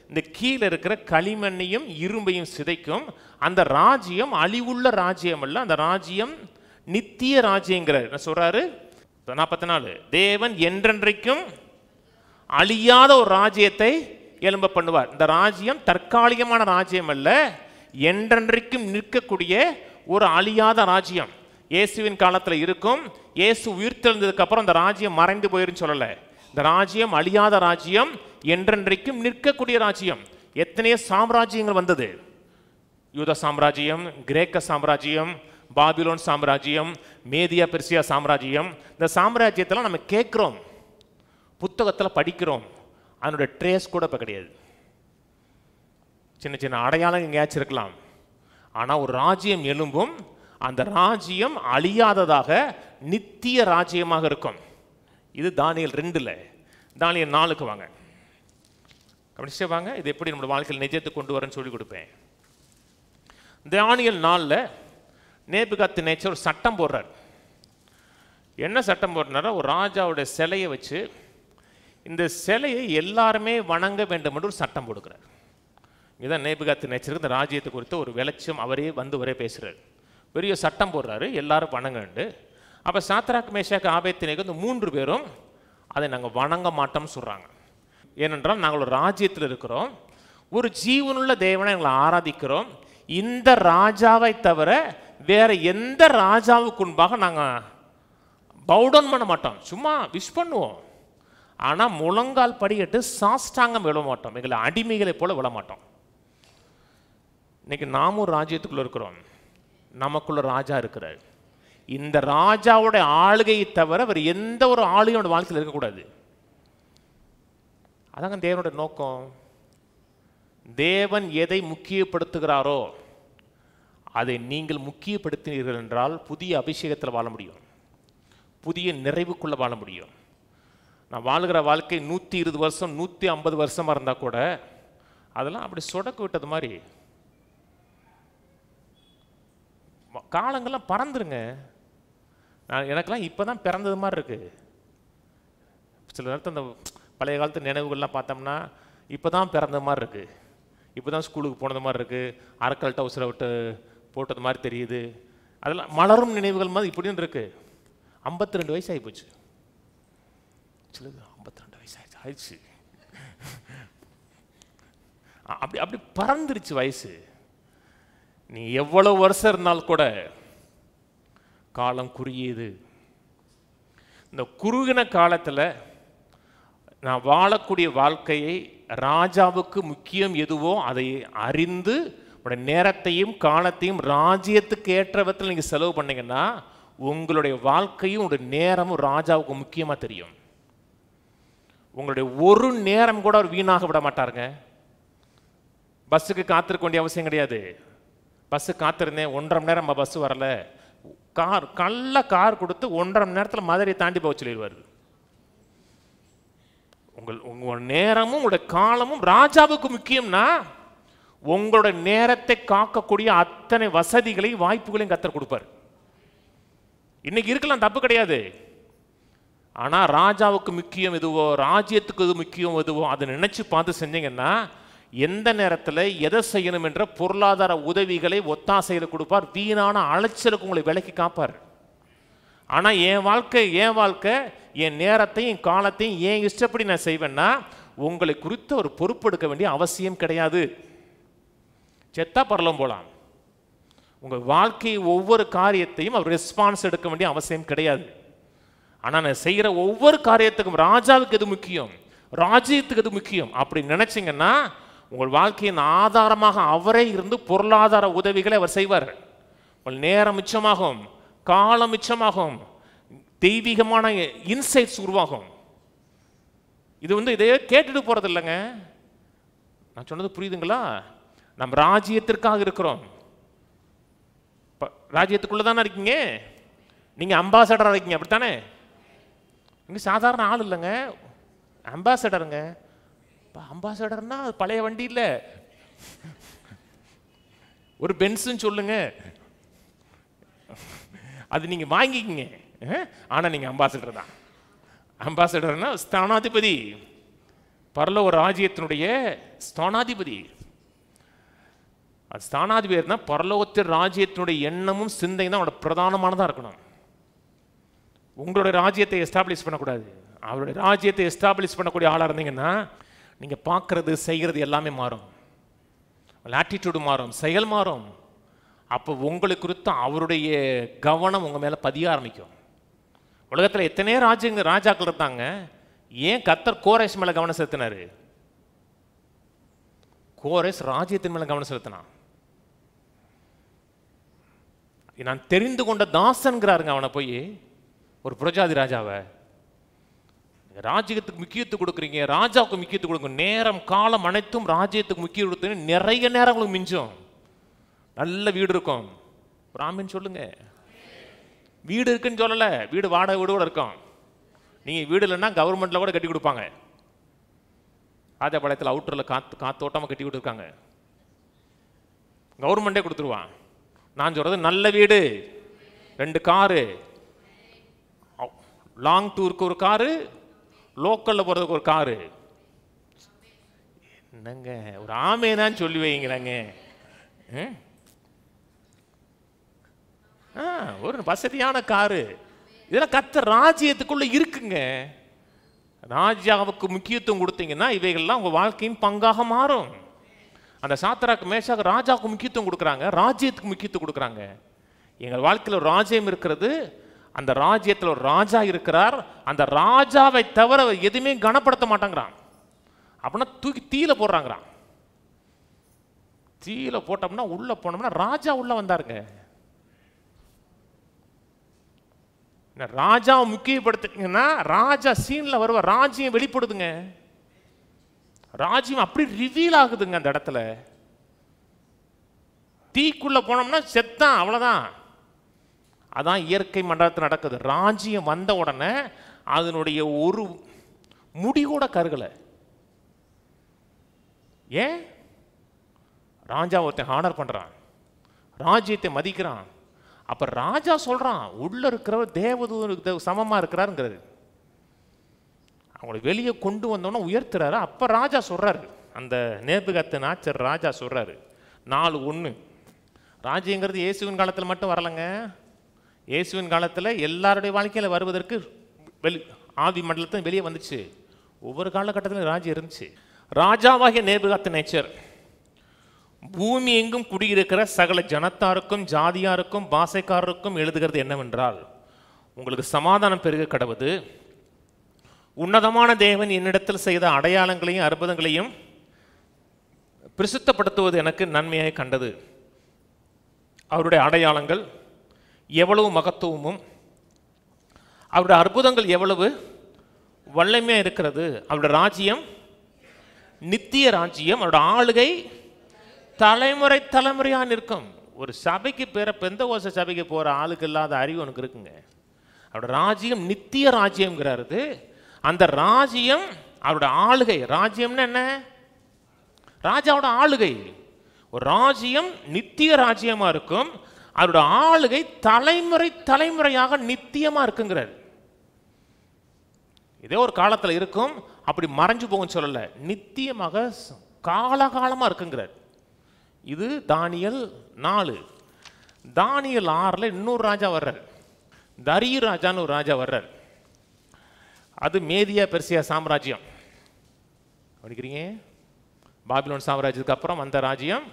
இந்த கீழே இருக்கிற களிமண்ணையும் இரும்பையும் சிதைக்கும். அந்த ராஜ்யம் அழிவுள்ள ராஜ்யம் அல்ல, அந்த ராஜ்யம் நித்திய ராஜ்யங்கிறார். என்ன சொல்றாரு? 44. தேவன் என்றென்றைக்கும் அழியாத ஒரு ராஜ்யத்தை எழும்ப பண்ணுவார். இந்த ராஜ்யம் தற்காலிகமான ராஜ்யம் அல்ல, என்றென்றைக்கும் நிற்கக்கூடிய ஒரு அழியாத ராஜ்யம். இயேசுவின் காலத்தில் இருக்கும். இயேசு உயிர்த்தெழுந்ததுக்கு அப்புறம் அந்த ராஜ்யம் மறைந்து போயிருன்னு சொல்லலை. இந்த ராஜ்யம் அழியாத ராஜ்யம், என்றென்றைக்கும் நிற்கக்கூடிய ராஜ்யம். எத்தனையோ சாம்ராஜ்யங்கள் வந்தது. யூத சாம்ராஜ்யம், கிரேக்க சாம்ராஜ்யம், பாபிலோன் சாம்ராஜ்யம், மேதியா பெர்சியா சாம்ராஜ்யம். இந்த சாம்ராஜ்யத்தெல்லாம் நம்ம கேட்குறோம், புத்தகத்தில் படிக்கிறோம், அதனுடைய ட்ரேஸ் கூட இப்போ கிடையாது. சின்ன சின்ன அடையாளம் எங்கேயாச்சும் இருக்கலாம். ஆனால் ஒரு ராஜ்யம் எழும்பும், அந்த ராஜ்யம் அழியாததாக நித்திய ராஜ்யமாக இருக்கும். இது தானியேல் 2ல். தானியேல் 4க்கு வாங்க, கவனிச்சே வாங்க. இது எப்படி நம்மளோட வாழ்க்கையில் நிஜத்தை கொண்டு வரேன்னு சொல்லி கொடுப்பேன். தானியேல் 4ல் நேபுகாத்நேச்சர் ஒரு சட்டம் போடுறார். என்ன சட்டம் போடுறாரா? ஒரு ராஜாவுடைய சிலையை வச்சு இந்த சிலையை எல்லாருமே வணங்க வேண்டும் என்று ஒரு சட்டம் போடுகிறார். இதுதான் நேபுகாத்நேச்சருக்கு இந்த ராஜ்யத்தை குறித்து ஒரு வெளிச்சம் அவரே வரே பேசுகிறார். பெரிய சட்டம் போடுறாரு, எல்லாரும் வணங்கண்டு. அப்போ சாத்ராக், மேஷாக், ஆபேத்நேகோ இந்த 3 பேரும் அதை நாங்கள் வணங்க மாட்டோம்னு சொல்கிறாங்க. ஏனென்றால் நாங்கள் ஒரு ராஜ்யத்தில் இருக்கிறோம், ஒரு ஜீவனுள்ள தேவனை எங்களை ஆராதிக்கிறோம். இந்த ராஜாவை தவிர வேற எந்த ராஜாவுக்கு முன்பாக நாங்கள் பவுடவுன் பண்ண மாட்டோம், சும்மா விஷ் பண்ணுவோம். ஆனால் முழங்கால் படிக்கட்டு சாஷ்டாங்கம் விழ மாட்டோம், எங்களை அடிமைகளை போல விழ மாட்டோம். இன்னைக்கு நாமும் ஒரு ராஜ்யத்துக்குள்ள இருக்கிறோம், நமக்குள்ள ராஜா இருக்கிறார். இந்த ராஜாவுடைய ஆளுகையை தவிர வேறு எந்த ஒரு ஆளுகையோட வாழ்க்கையில் இருக்கக்கூடாது. அதாங்க தேவனுடைய நோக்கம். தேவன் எதை முக்கியப்படுத்துகிறாரோ அதை நீங்கள் முக்கியப்படுத்தினீர்கள் என்றால் புதிய அபிஷேகத்தில் வாழ முடியும், புதிய நிறைவுக்குள்ள வாழ முடியும். நான் வாழ்கிற வாழ்க்கை 120 வருஷம் 150 வருஷமாக இருந்தால் கூட அதெல்லாம் அப்படி சொடக்கு விட்டது மாதிரி. காலங்கள்லாம் பறந்துருங்க. எனக்கெல்லாம் இப்போ தான் பிறந்தது மாதிரி இருக்குது. சில நேரத்தில் அந்த பழைய காலத்து நினைவுகள்லாம் பார்த்தோம்னா இப்போ தான் பிறந்த மாதிரி இருக்குது, இப்போ தான் ஸ்கூலுக்கு போனது மாதிரி இருக்குது, அரைக்கல் டவுசரை விட்டு போட்டது மாதிரி தெரியுது. அதெல்லாம் மலரும் நினைவுகள் மாதிரி இப்படின்னு இருக்குது. 52 வயசு ஆகிப்போச்சு. சிலது 52 வயசு ஆயிடுச்சு. அப்படி அப்படி பறந்துருச்சு வயசு. நீ எவ்வளவு வருஷம் இருந்தாலும் கூட காலம் குறுகியது. இந்த குறுகின காலத்தில் நான் வாழக்கூடிய வாழ்க்கையை ராஜாவுக்கு முக்கியம் எதுவோ அதை அறிந்து உங்களுடைய நேரத்தையும் காலத்தையும் ராஜ்யத்துக்கு ஏற்ற விதத்தில் நீங்கள் செலவு பண்ணீங்கன்னா உங்களுடைய வாழ்க்கையும் உங்களுடைய நேரமும் ராஜாவுக்கு முக்கியமாக தெரியும். உங்களுடைய ஒரு நேரம் கூட அவர் வீணாக விட மாட்டாருங்க. பஸ்ஸுக்கு காத்திருக்க வேண்டிய அவசியம் கிடையாது. பஸ்ஸு காத்திருந்தேன் 1.5 மணி நேரம் பஸ் வரல, கார் கொடுத்து 1.5 மணி நேரத்தில் மதுரையை தாண்டி போக சொல்லிடுவார். உங்கள் நேரமும் உங்களுடைய காலமும் ராஜாவுக்கு முக்கியம்னா உங்களுடைய நேரத்தை காக்கக்கூடிய அத்தனை வசதிகளையும் வாய்ப்புகளையும் கர்த்தர் கொடுப்பார். இன்னைக்கு இருக்கலாம், தப்பு கிடையாது. ஆனால் ராஜாவுக்கு முக்கியம் எதுவோ, ராஜ்யத்துக்கு எது முக்கியம் எதுவோ அதை நினைச்சு பார்த்து செஞ்சீங்கன்னா எந்த நேரத்தில் எதை செய்யணும் என்ற பொருளாதார உதவிகளை ஒத்தாசையில் கொடுப்பார். வீணான அலைச்சலுக்கு உங்களை விலக்கி காப்பார். ஆனால் என் வாழ்க்கை என் நேரத்தையும் என் காலத்தையும் ஏன் இஷ்டப்படி நான் செய்வேன்னா உங்களை குறித்து ஒரு பொறுப்பெடுக்க வேண்டிய அவசியம் கிடையாது. செத்தா பரலம் போலாம். உங்கள் வாழ்க்கை ஒவ்வொரு காரியத்தையும் அவர் ரெஸ்பான்ஸ் எடுக்க வேண்டிய அவசியம் கிடையாது. ஆனால் நான் செய்கிற ஒவ்வொரு காரியத்துக்கும் ராஜாவுக்கு எது முக்கியம், ராஜ்யத்துக்கு எது முக்கியம் அப்படி நினைச்சிங்கன்னா உங்கள் வாழ்க்கையின் ஆதாரமாக அவரே இருந்து பொருளாதார உதவிகளை அவர் செய்வார். உங்கள் நேரம் மிச்சமாகும், காலம் மிச்சமாகும், தெய்வீகமான இன்சைட்ஸ் உருவாகும். இது இதையே கேட்டுட்டு போகிறது இல்லைங்க. நான் சொன்னது புரியுதுங்களா? நம்ம ராஜ்யத்திற்காக இருக்கிறோம். ராஜ்யத்துக்குள்ள தானே இருக்கீங்க, நீங்கள் அம்பாசடராக இருக்கீங்க, அப்படித்தானே? நீங்கள் சாதாரண ஆள் இல்லைங்க, அம்பாசடருங்க. அம்பாசடர்னா அது பழைய வண்டி இல்லை, ஒரு பென்ஸுன்னு சொல்லுங்க, அது நீங்கள் வாங்கிக்கிங்க. ஆனால் நீங்கள் அம்பாசடர் தான். அம்பாசடர்னா ஸ்தானாதிபதி, பரலோக ராஜ்யத்தினுடைய ஸ்தானாதிபதி. அது ஸ்தானாதிபதினா பரலோகத்தின் ராஜ்யத்தினுடைய எண்ணமும் சிந்தையும் தான் அவனோட பிரதானமானதாக இருக்கணும். உங்களுடைய ராஜ்யத்தை எஸ்டாப்ளிஷ் பண்ணக்கூடாது. அவருடைய ராஜ்யத்தை எஸ்டாப்ளிஷ் பண்ணக்கூடிய ஆளாக இருந்தீங்கன்னா நீங்கள் பார்க்குறது செய்கிறது எல்லாமே மாறும். ஆட்டிடியூடு மாறும், செயல் மாறும். அப்போ உங்களை குறித்து அவருடைய கவனம் உங்கள் மேலே பதிய ஆரம்பிக்கும். உலகத்தில் எத்தனையோ ராஜாக்கள் இருந்தாங்க. ஏன் கர்த்தர் கோரேஸ் மேலே கவனம் செலுத்தினார்? கோரேஸ் ராஜ்யத்தின் மேலே கவனம் செலுத்தினான். நான் தெரிந்து கொண்ட தாசன்கிறாருங்க அவனை போய், ஒரு புரஜாதி ராஜாவை. ராஜ்யத்துக்கு முக்கியத்துவம் கொடுக்குறீங்க, ராஜாவுக்கு முக்கியத்துவம் கொடுங்க, நேரம் காலம் அனைத்தும் ராஜ்யத்துக்கு முக்கியம் கொடுத்து நிறைய நேரம் உங்களுக்கு மிஞ்சும். நல்ல வீடு இருக்கும், ஒரு ஆமீன் சொல்லுங்க. வீடு இருக்குன்னு சொல்லலை, வீடு வாடகை வீடு கூட இருக்கும். நீங்கள் வீடு இல்லைன்னா கவர்மெண்ட்டில் கூட கட்டி கொடுப்பாங்க. ராஜபாளையத்தில் அவுட்டரில் காத்தோட்டமாக கட்டி கொடுத்துருக்காங்க, கவர்மெண்ட்டே கொடுத்துருவான். நான் சொல்கிறது நல்ல வீடு, 2 காரு, லாங் டூருக்கு ஒரு காரு, லோக்கலில் போகிறதுக்கு ஒரு காரு. என்னங்க ஒரு ஆமேனான்னு சொல்லி வைங்கிறாங்க. ஒரு வசதியான காரு, இதெல்லாம் கர்த்தர் ராஜ்யத்துக்குள்ள இருக்குங்க. ராஜாவுக்கு முக்கியத்துவம் கொடுத்தீங்கன்னா இவைகள்லாம் உங்கள் வாழ்க்கையின் பங்காக மாறும். அந்த சாத்ராக் மேஷாக் ராஜாவுக்கு முக்கியத்துவம் கொடுக்குறாங்க, ராஜ்யத்துக்கு முக்கியத்துவம் கொடுக்குறாங்க. எங்கள் வாழ்க்கையில் ஒரு ராஜ்யம் இருக்கிறது, அந்த ராஜ்யத்தில் ஒரு ராஜா இருக்கிறார். அந்த ராஜாவை தவிர எதுவுமே கனப்படுத்த மாட்டாங்கிறான். அப்படின்னா தூக்கி தீயில போடுறாங்கிறான். தீயில போட்டோம்னா உள்ள போனோம்னா ராஜா உள்ள வந்தாருங்க. ராஜாவை முக்கியப்படுத்திங்கன்னா ராஜா சீன்ல வருவார், ராஜ்யம் வெளிப்படுதுங்க. ராஜ்யம் அப்படி ரிவீல் ஆகுதுங்க அந்த இடத்துல. தீக்குள்ள போனோம்னா செத்தான், அவ்வளவுதான். அதான் இயற்கை மண்டலத்தில் நடக்குது. ராஜ்யம் வந்த உடனே அதனுடைய ஒரு முடி கூட கருகலை. ஏன்? ராஜா ஒருத்தன் ஹானர் பண்றான், ராஜ்யத்தை மதிக்கிறான். அப்ப ராஜா சொல்றான் உள்ள இருக்கிறவர் தேவதூதனுக்கு சமமா இருக்கிறாருங்கிறது. அவங்களை வெளியே கொண்டு வந்தோன்னா உயர்த்துறாரு. அப்ப ராஜா சொல்றாரு, அந்த நேபுகாத்நேச்சர் ராஜா சொல்றாரு 4:1. ராஜ்யங்கிறது இயேசுவின் காலத்தில் மட்டும் வரலைங்க. இயேசுவின் காலத்தில் எல்லாருடைய வாழ்க்கையில் வருவதற்கு ஆவி மண்டலத்தில் வெளியே வந்துச்சு. ஒவ்வொரு காலகட்டத்திலும் ராஜ்யம் இருந்துச்சு. ராஜாவாகிய நேபுகாத்நேச்சர் பூமி எங்கும் குடியிருக்கிற சகல ஜனத்தாருக்கும் ஜாதியாருக்கும் பாசைக்காரருக்கும் எழுதுகிறது என்னவென்றால், உங்களுக்கு சமாதானம் பெருக கடவுது. உன்னதமான தேவன் என்னிடத்தில் செய்த அடையாளங்களையும் அற்புதங்களையும் பிரசித்தப்படுத்துவது எனக்கு நன்மையாக கண்டது. அவருடைய அடையாளங்கள் எவ்வளவு மகத்துவமும் அவருடைய அற்புதங்கள் எவ்வளவு வல்லமையாக இருக்கிறது. அவருடைய ராஜ்யம் நித்திய ராஜ்யம், அவருடைய ஆளுகை தலைமுறை தலைமுறையாக நிற்கும். ஒரு சபைக்கு பேர பெந்தகோஸ்தே சபைக்கு போகிற ஆளுக்கு இல்லாத அறிவு உனக்கு இருக்குங்க. அவருடைய ராஜ்யம் நித்திய ராஜ்யம்ங்கிறாரு. அந்த ராஜ்யம் அவருடைய ஆளுகை. ராஜ்யம்னா என்ன? ராஜாவோட ஆளுகை. ஒரு ராஜ்யம் நித்திய ராஜ்யமா இருக்கும், அவருடைய ஆளுகை தலைமுறை தலைமுறையாக நித்தியமா இருக்குங்கிறார். இதே ஒரு காலத்தில் இருக்கும், அப்படி மறைஞ்சு போகும் சொல்லல, நித்தியமாக காலகாலமா இருக்குங்கிறார். இது தானியேல் 4. தானியேல் 6 இன்னொரு ராஜா வர்றார், தரிய ராஜான்னு ஒரு ராஜா வர்றார். அது மேதியா பெர்சியா சாம்ராஜ்யம். படிக்கிறீங்க? பாபிலோன் சாம்ராஜ்யத்துக்கு அப்புறம் அந்த ராஜ்யம்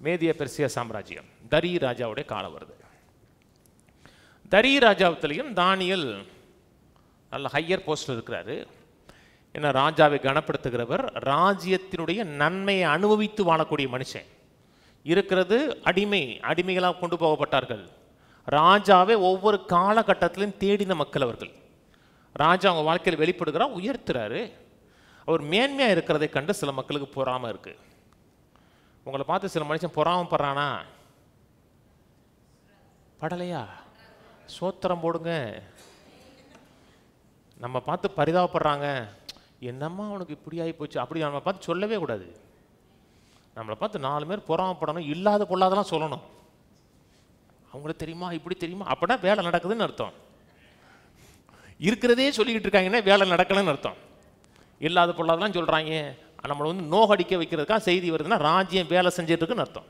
மேதியா பெர்சியா சாம்ராஜ்யம். தரிய ராஜாவுடைய காலம் வருது. தரிய ராஜாவத்திலையும் தானியேல் நல்ல ஹையர் போஸ்ட்ல இருக்கிறாரு. ஏன்னா ராஜாவை கனப்படுத்துகிறவர், ராஜ்யத்தினுடைய நன்மையை அனுபவித்து வாழக்கூடிய மனுஷன். இருக்கிறது அடிமைகளாக கொண்டு போகப்பட்டார்கள். ராஜாவை ஒவ்வொரு காலகட்டத்திலும் தேடின மக்கள் அவர்கள். ராஜா அவங்க வாழ்க்கையில் வெளிப்படுகிறார், உயர்த்துறாரு. அவர் மேன்மையாக இருக்கிறதை கண்டு சில மக்களுக்கு பொறாமல் இருக்கு. உங்களை பார்த்து சில மனுஷன் பொறாமப்படுறானா? படலையா? சோத்திரம் போடுங்க. நம்ம பார்த்து பரிதாபப்படுறாங்க, என்னம்மா அவனுக்கு இப்படி ஆகி போச்சு, அப்படி நம்ம பார்த்து சொல்லவே கூடாது. நம்மளை பார்த்து 4 பேர் பொறாமப்படணும், இல்லாத பொல்லாதெல்லாம் சொல்லணும். அவங்களுக்கு தெரியுமா, இப்படி தெரியுமா, அப்படின்னா வேலை நடக்குதுன்னு அர்த்தம். இருக்கிறதே சொல்லிக்கிட்டு இருக்காங்கன்னா வேலை நடக்கலன்னு அர்த்தம். இல்லாத பொல்லாதெல்லாம் சொல்கிறாங்க, நம்மளை நோகடிக்க வைக்கிறதுக்காக செய்தி வருதுன்னா ராஜ்யம் வேலை செஞ்சுட்டு இருக்குன்னு அர்த்தம்.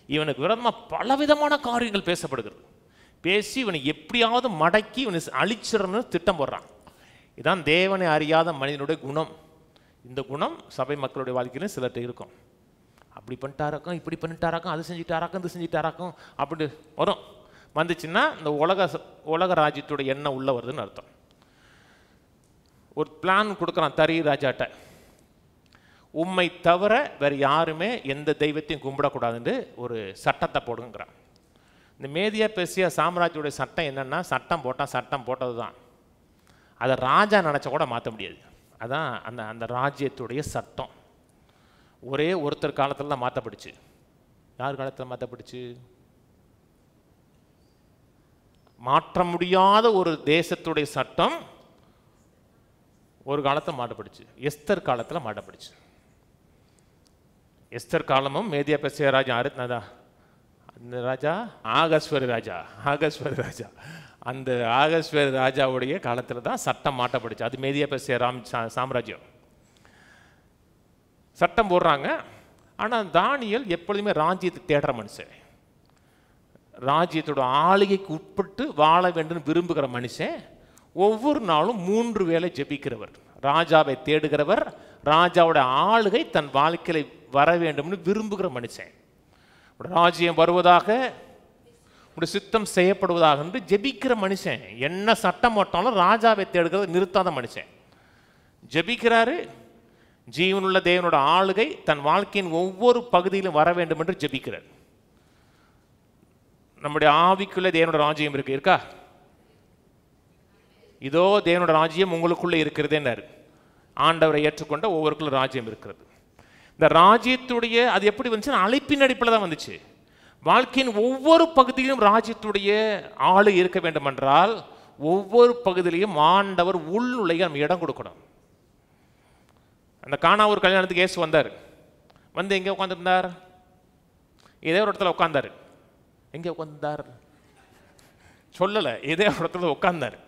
இவனுக்கு விரோதமாக பலவிதமான காரியங்கள் பேசப்படுகிறது. பேசி இவனை எப்படியாவது மடக்கி இவனை அழிச்சிடணும்னு திட்டம் போடுறான். இதுதான் தேவனை அறியாத மனிதனுடைய குணம். இந்த குணம் சபை மக்களுடைய வாழ்க்கையிலும் சிலர்கிட்ட இருக்கும். அப்படி பண்ணிட்டாராக்கும், இப்படி பண்ணிட்டாராக்கும், அது செஞ்சுட்டாராக்கும், இது செஞ்சுட்டாராக்கும், அப்படி வரும். வந்துச்சுன்னா இந்த உலக ராஜ்யத்துடைய எண்ணம் உள்ள வருதுன்னு அர்த்தம். ஒரு பிளான் கொடுக்குறான் தரிய ராஜாட்ட, உம்மை தவிர வேறு யாருமே எந்த தெய்வத்தையும் கும்பிடக்கூடாதுன்னு ஒரு சட்டத்தை போடுங்கிறான். இந்த மேதியா பெர்சியா சாம்ராஜ்யோடைய சட்டம் என்னென்னா, சட்டம் போட்டால் சட்டம் போட்டது தான். அதை ராஜா நினச்ச கூட மாற்ற முடியாது. அதான் அந்த ராஜ்யத்துடைய சட்டம். ஒரே ஒருத்தர் காலத்தில் தான் மாற்றப்படுச்சு. யார் காலத்தில் மாற்றப்படுச்சு? மாற்ற முடியாத ஒரு தேசத்துடைய சட்டம் ஒரு காலத்தில் மாட்டப்பட்டுச்சு. எஸ்தர் காலத்தில் மாட்டப்பட்டுச்சு. எஸ்தர் காலமும் மேதியா பெர்சியா ராஜா அந்த ராஜா ஆகஸ்வரி ராஜா அந்த ஆகஸ்வரி ராஜாவுடைய காலத்தில் தான் சட்டம் மாட்டப்பட்டுச்சு. அது மேதியா பெர்சியா சாம்ராஜ்யம். சட்டம் போடுறாங்க. ஆனால் தானியேல் எப்பொழுதுமே ராஜ்யத்தை தேடுற மனுஷன், ராஜ்யத்தோட ஆளுகைக்கு உட்பட்டு வாழ வேண்டும் விரும்புகிற மனுஷன், ஒவ்வொரு நாளும் 3 வேளை ஜெபிக்கிறவர், ராஜாவை தேடுகிறவர், ராஜாவோட ஆளுகை தன் வாழ்க்கையில் வர வேண்டும்னு விரும்புகிற மனுஷன். ராஜ்யம் வருவதாக, உடைய சித்தம் செய்யப்படுவதாக என்று ஜெபிக்கிற மனுஷன். என்ன சட்டம் போட்டாலும் ராஜாவை தேடுகிறத நிறுத்தாத மனுஷன். ஜெபிக்கிறாரு. ஜீவனுள்ள தேவனோட ஆளுகை தன் வாழ்க்கையின் ஒவ்வொரு பகுதியிலும் வர வேண்டும் என்று ஜெபிக்கிறார். நம்முடைய ஆவிக்குள்ள தேவனோட ராஜ்யம் இருக்கா? இதோ தேவனோட ராஜ்யம் உங்களுக்குள்ள இருக்கிறதேன்னாரு. ஆண்டவரை ஏற்றுக்கொண்ட ஒவ்வொருக்குள்ள ராஜ்யம் இருக்கிறது. இந்த ராஜ்யத்துடைய அது எப்படி வந்துச்சு? அழைப்பின் அடிப்பில் தான் வந்துச்சு. வாழ்க்கையின் ஒவ்வொரு பகுதியிலும் ராஜ்யத்துடைய ஆளு இருக்க வேண்டும் என்றால் ஒவ்வொரு பகுதியிலையும் ஆண்டவர் உள்நுழைய நம்ம இடம் கொடுக்கணும். அந்த கானாவூர் கல்யாணத்துக்கு இயேசு வந்தார். வந்து எங்கே உட்காந்துருந்தார்? இதே ஒரு இடத்துல உட்கார்ந்தார். எங்கே உட்கார்ந்தார் சொல்லலை, இதே ஒரு இடத்துல உட்கார்ந்தார்.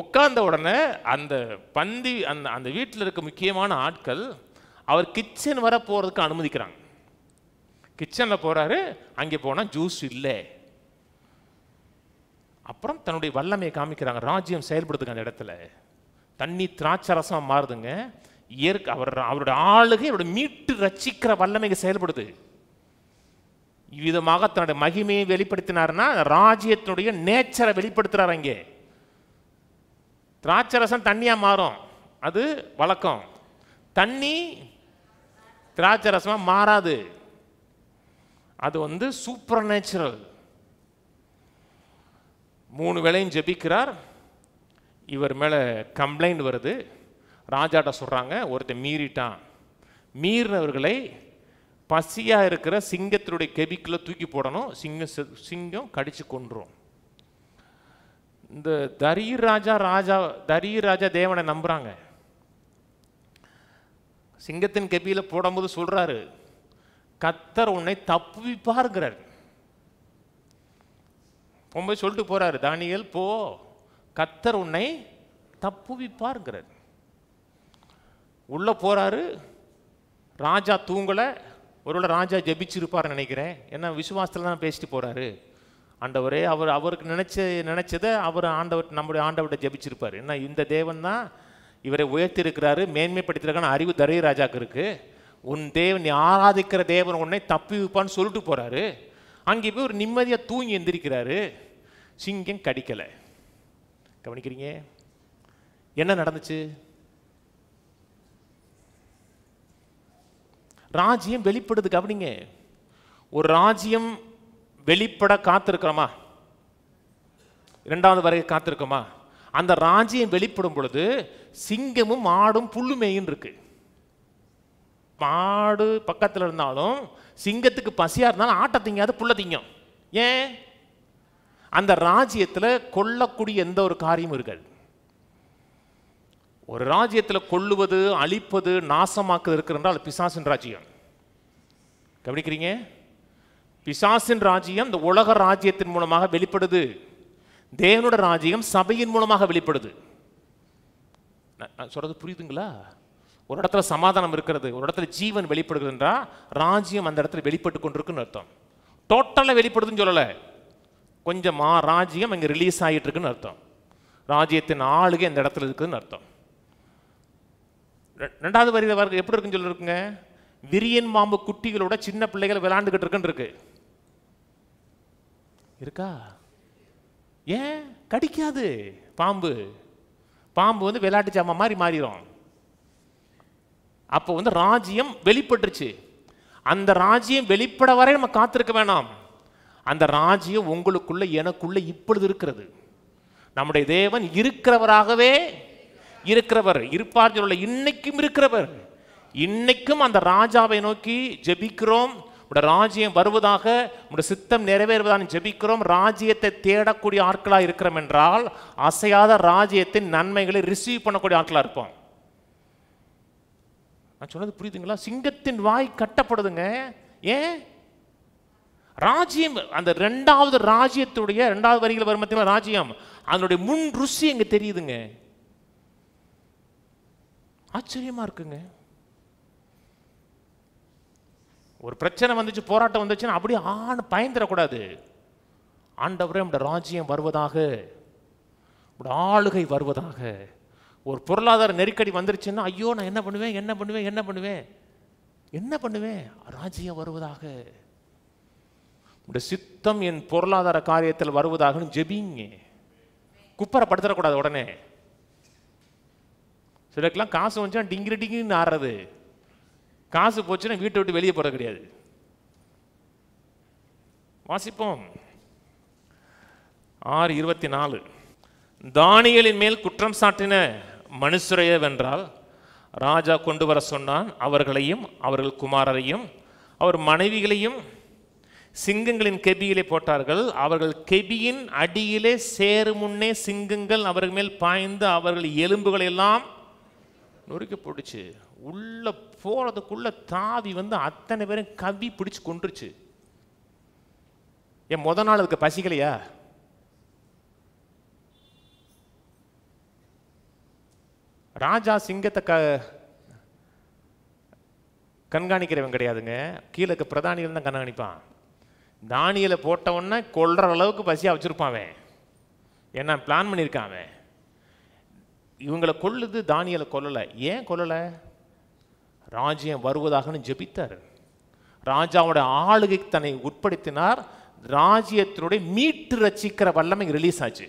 உட்கார்ந்த உடனே அந்த பந்தி அந்த வீட்டில் இருக்க முக்கியமான ஆட்கள் அவர் கிச்சன் வர போகிறதுக்கு அனுமதிக்கிறாங்க. கிச்சனில் போகிறாரு. அங்கே போனால் ஜூஸ் இல்லை. அப்புறம் தன்னுடைய வல்லமையை காமிக்கிறாங்க. ராஜ்யம் செயல்படுதுங்க. அந்த இடத்துல தண்ணி திராட்சை ரசம் மாறுதுங்க. அவருடைய ஆளுகை அவருடைய மீட்டு ரட்சிக்கிற வல்லமைக்கு செயல்படுது. இவ்விதமாக தன்னுடைய மகிமையை வெளிப்படுத்தினார்னா ராஜ்யத்தினுடைய நேச்சரை வெளிப்படுத்துறாரு. அங்கே திராட்சை ரசம் தண்ணியா மாறும், அது வழக்கம். தண்ணி திராட்சை ரசமா மாறாது, அது சூப்பர் நேச்சுரல். 3 வேளையும் ஜெபிக்கிறார். இவர் மேலே கம்ப்ளைண்ட் வருது. ராஜாட்ட சொல்கிறாங்க, ஒருத்தர் மீறிட்டான். மீறினவர்களை பசியாக இருக்கிற சிங்கத்தினுடைய கெபிக்குள்ள தூக்கி போடணும். சிங்கம் கடிச்சு கொன்றும். இந்த தரியர் ராஜா தேவனை நம்புறாங்க. சிங்கத்தின் கெபியில போடும்போது சொல்றாரு, கர்த்தர் உன்னை தப்புவிப்பார்கிறார். போய் சொல்லிட்டு போறாரு, தானியேல் போ, கர்த்தர் உன்னை தப்புவிப்பார்கிறார். உள்ள போறாரு. ராஜா தூங்கல. ஒருவேளை ராஜா ஜெபிச்சிருப்பார் நினைக்கிறேன். ஏன்னா விசுவாசத்துல தான் பேசிட்டு போறாரு. ஆண்டவரே அவருக்கு நினைச்சதை அவர் நம்முடைய ஆண்டவர்கிட்ட ஜெபிச்சிருப்பார். ஏன்னா இந்த தேவன் தான் இவரை உயர்த்தி இருக்கிறாரு, மேன்மைப்படுத்திருக்கான அறிவு தரிய ராஜாக்கு இருக்கு. உன் தேவன், நீ ஆராதிக்கிற தேவன் உன்னை தப்பி வைப்பான்னு சொல்லிட்டு போறாரு. அங்கே போய் ஒரு நிம்மதியாக தூங்கி எந்திரிக்கிறாரு. சிங்கம் கடிக்கலை. கவனிக்கிறீங்க என்ன நடந்துச்சு? ராஜ்யம் வெளிப்படுது. கவனிங்க, ஒரு ராஜ்யம் வெளிப்பட காத்திருக்கிறோமா? 2வது வரை காத்திருக்கோமா? அந்த ராஜ்யம் வெளிப்படும் பொழுது சிங்கமும் ஆடும் புல்லுமேயும் இருக்கு. மாடு பக்கத்தில் இருந்தாலும் சிங்கத்துக்கு பசியா இருந்தாலும் ஆட்டை திங்காது, புல்ல திங்கும். ஏன்? அந்த ராஜ்யத்தில் கொல்லக்கூடிய எந்த ஒரு காரியமும் இருக்காது. ஒரு ராஜ்யத்தில் கொல்லுவது, அழிப்பது, நாசமாக்குவது இருக்கிறால் பிசாசின் ராஜ்யம். கவனிக்கிறீங்க? பிசாசின் ராஜ்யம் இந்த உலக ராஜ்யத்தின் மூலமாக வெளிப்படுது. தேவனோட ராஜ்யம் சபையின் மூலமாக வெளிப்படுது. நான் சொல்றது புரியுதுங்களா? ஒரு இடத்துல சமாதானம் இருக்கிறது, ஒரு இடத்துல ஜீவன் வெளிப்படுகிறதுன்றா ராஜ்யம் அந்த இடத்துல வெளிப்பட்டு கொண்டிருக்குன்னு அர்த்தம். டோட்டலாக வெளிப்படுதுன்னு சொல்லலை, கொஞ்சமா ராஜ்யம் அங்கே ரிலீஸ் ஆகிட்டு இருக்குன்னு அர்த்தம். ராஜ்யத்தின் ஆளுகை அந்த இடத்துல இருக்குதுன்னு அர்த்தம். 2வது வரியில் எப்படி இருக்குன்னு சொல்லிருக்குங்க, விரியன் பாம்பு குட்டிகளோட சின்ன பிள்ளைகள் விளையாண்டுகிட்டு இருக்குன்னு இருக்கு. இருக்கா? ஏன் கடிக்காது? பாம்பு விளையாட்டு ஜாமா மாதிரி மாறிடும். அப்போ ராஜ்யம் வெளிப்பட்டுருச்சு. அந்த ராஜ்யம் வெளிப்பட வரை நம்ம காத்திருக்க வேணாம். அந்த ராஜ்யம் உங்களுக்குள்ள எனக்குள்ள இப்பொழுது இருக்கிறது. நம்முடைய தேவன் இருக்கிறவராகவே இருக்கிறவர், இருப்பார், இன்னைக்கும் இருக்கிறவர். இன்னைக்கும் அந்த ராஜாவை நோக்கி ஜெபிக்கிறோம், உடைய ராஜ்யம் வருவதாக, உடைய சித்தம் நிறைவேறுவதாக ஜெபிக்கிறோம். ராஜ்யத்தை தேடக்கூடிய ஆட்களாக இருக்கிறோம் என்றால் அசையாத ராஜ்யத்தின் நன்மைகளை ரிசீவ் பண்ணக்கூடிய ஆட்களாக இருப்போம். நான் சொன்னது புரியுதுங்களா? சிங்கத்தின் வாய் கட்டப்படுதுங்க. ஏன்? ராஜ்யம், அந்த ரெண்டாவது ராஜ்யத்துடைய ரெண்டாவது வரிகள் வரும் பார்த்தீங்களா, ராஜ்யம், அதனுடைய முன் ருசி எங்க தெரியுதுங்க. ஆச்சரியமா இருக்குங்க. ஒரு பிரச்சனை வந்துச்சு, போராட்டம் வந்துச்சுன்னா அப்படியே பயந்துடக்கூடாது. ஆண்டவரே உம்முடைய ராஜ்யம் வருவதாக, உம்முடைய ஆளுகை வருவதாக. ஒரு பொருளாதார நெருக்கடி வந்துருச்சுன்னா ஐயோ நான் என்ன பண்ணுவேன் என்ன பண்ணுவேன் என்ன பண்ணுவேன் என்ன பண்ணுவேன், ராஜ்யம் வருவதாக, உடைய சித்தம் என் பொருளாதார காரியத்தில் வருவதாக ஜெபிங்க. குப்பரப்படுத்தக்கூடாது. உடனே சிலருக்கெல்லாம் காசு வந்துச்சுன்னா டிங்கிரி டிங்கின்னு ஆடுறது, காசு போச்சுன்னா வீட்டை விட்டு வெளியே போறது கிடையாது. வாசிப்போம் 6:24. தானியேலின் மேல் குற்றம் சாட்டின மனுஷரையே வென்றால் ராஜா கொண்டு வர சொன்னான். அவர்களையும் அவர்கள் குமாரரையும் அவர் மனைவிகளையும் சிங்கங்களின் கெபியிலே போட்டார்கள். அவர்கள் கெபியின் அடியிலே சேரு முன்னே சிங்கங்கள் அவர்கள் மேல் பாய்ந்து அவர்கள் எலும்புகளை எல்லாம் நொறுக்கி போட்டுச்சு. உள்ள போறதுக்குள்ள தாவி வந்து அத்தனை பேரும் கவி பிடிச்சு கொண்டுருச்சு. ஏன் முத நாள் அதுக்கு பசிக்கலையா? ராஜா சிங்கத்தை கண்காணிக்கிறவன் கிடையாதுங்க, கீழே பிரதானிகள் தான் கண்காணிப்பான். தானியலை போட்ட உடனே கொல்ற அளவுக்கு பசியா வச்சிருப்பான். ஏன்னா பிளான் பண்ணியிருக்கான். இவங்களை கொல்லுது, தானியலை கொல்லலை. ஏன் கொல்லலை? ராஜ்யம் வருவதாகனு ஜெபித்தார். ராஜாவோட ஆளுகைக்கு தன்னை உட்படுத்தினார். ராஜ்யத்தினுடைய மீட்டு ரட்சிக்கிற வல்லமை ரிலீஸ் ஆச்சு.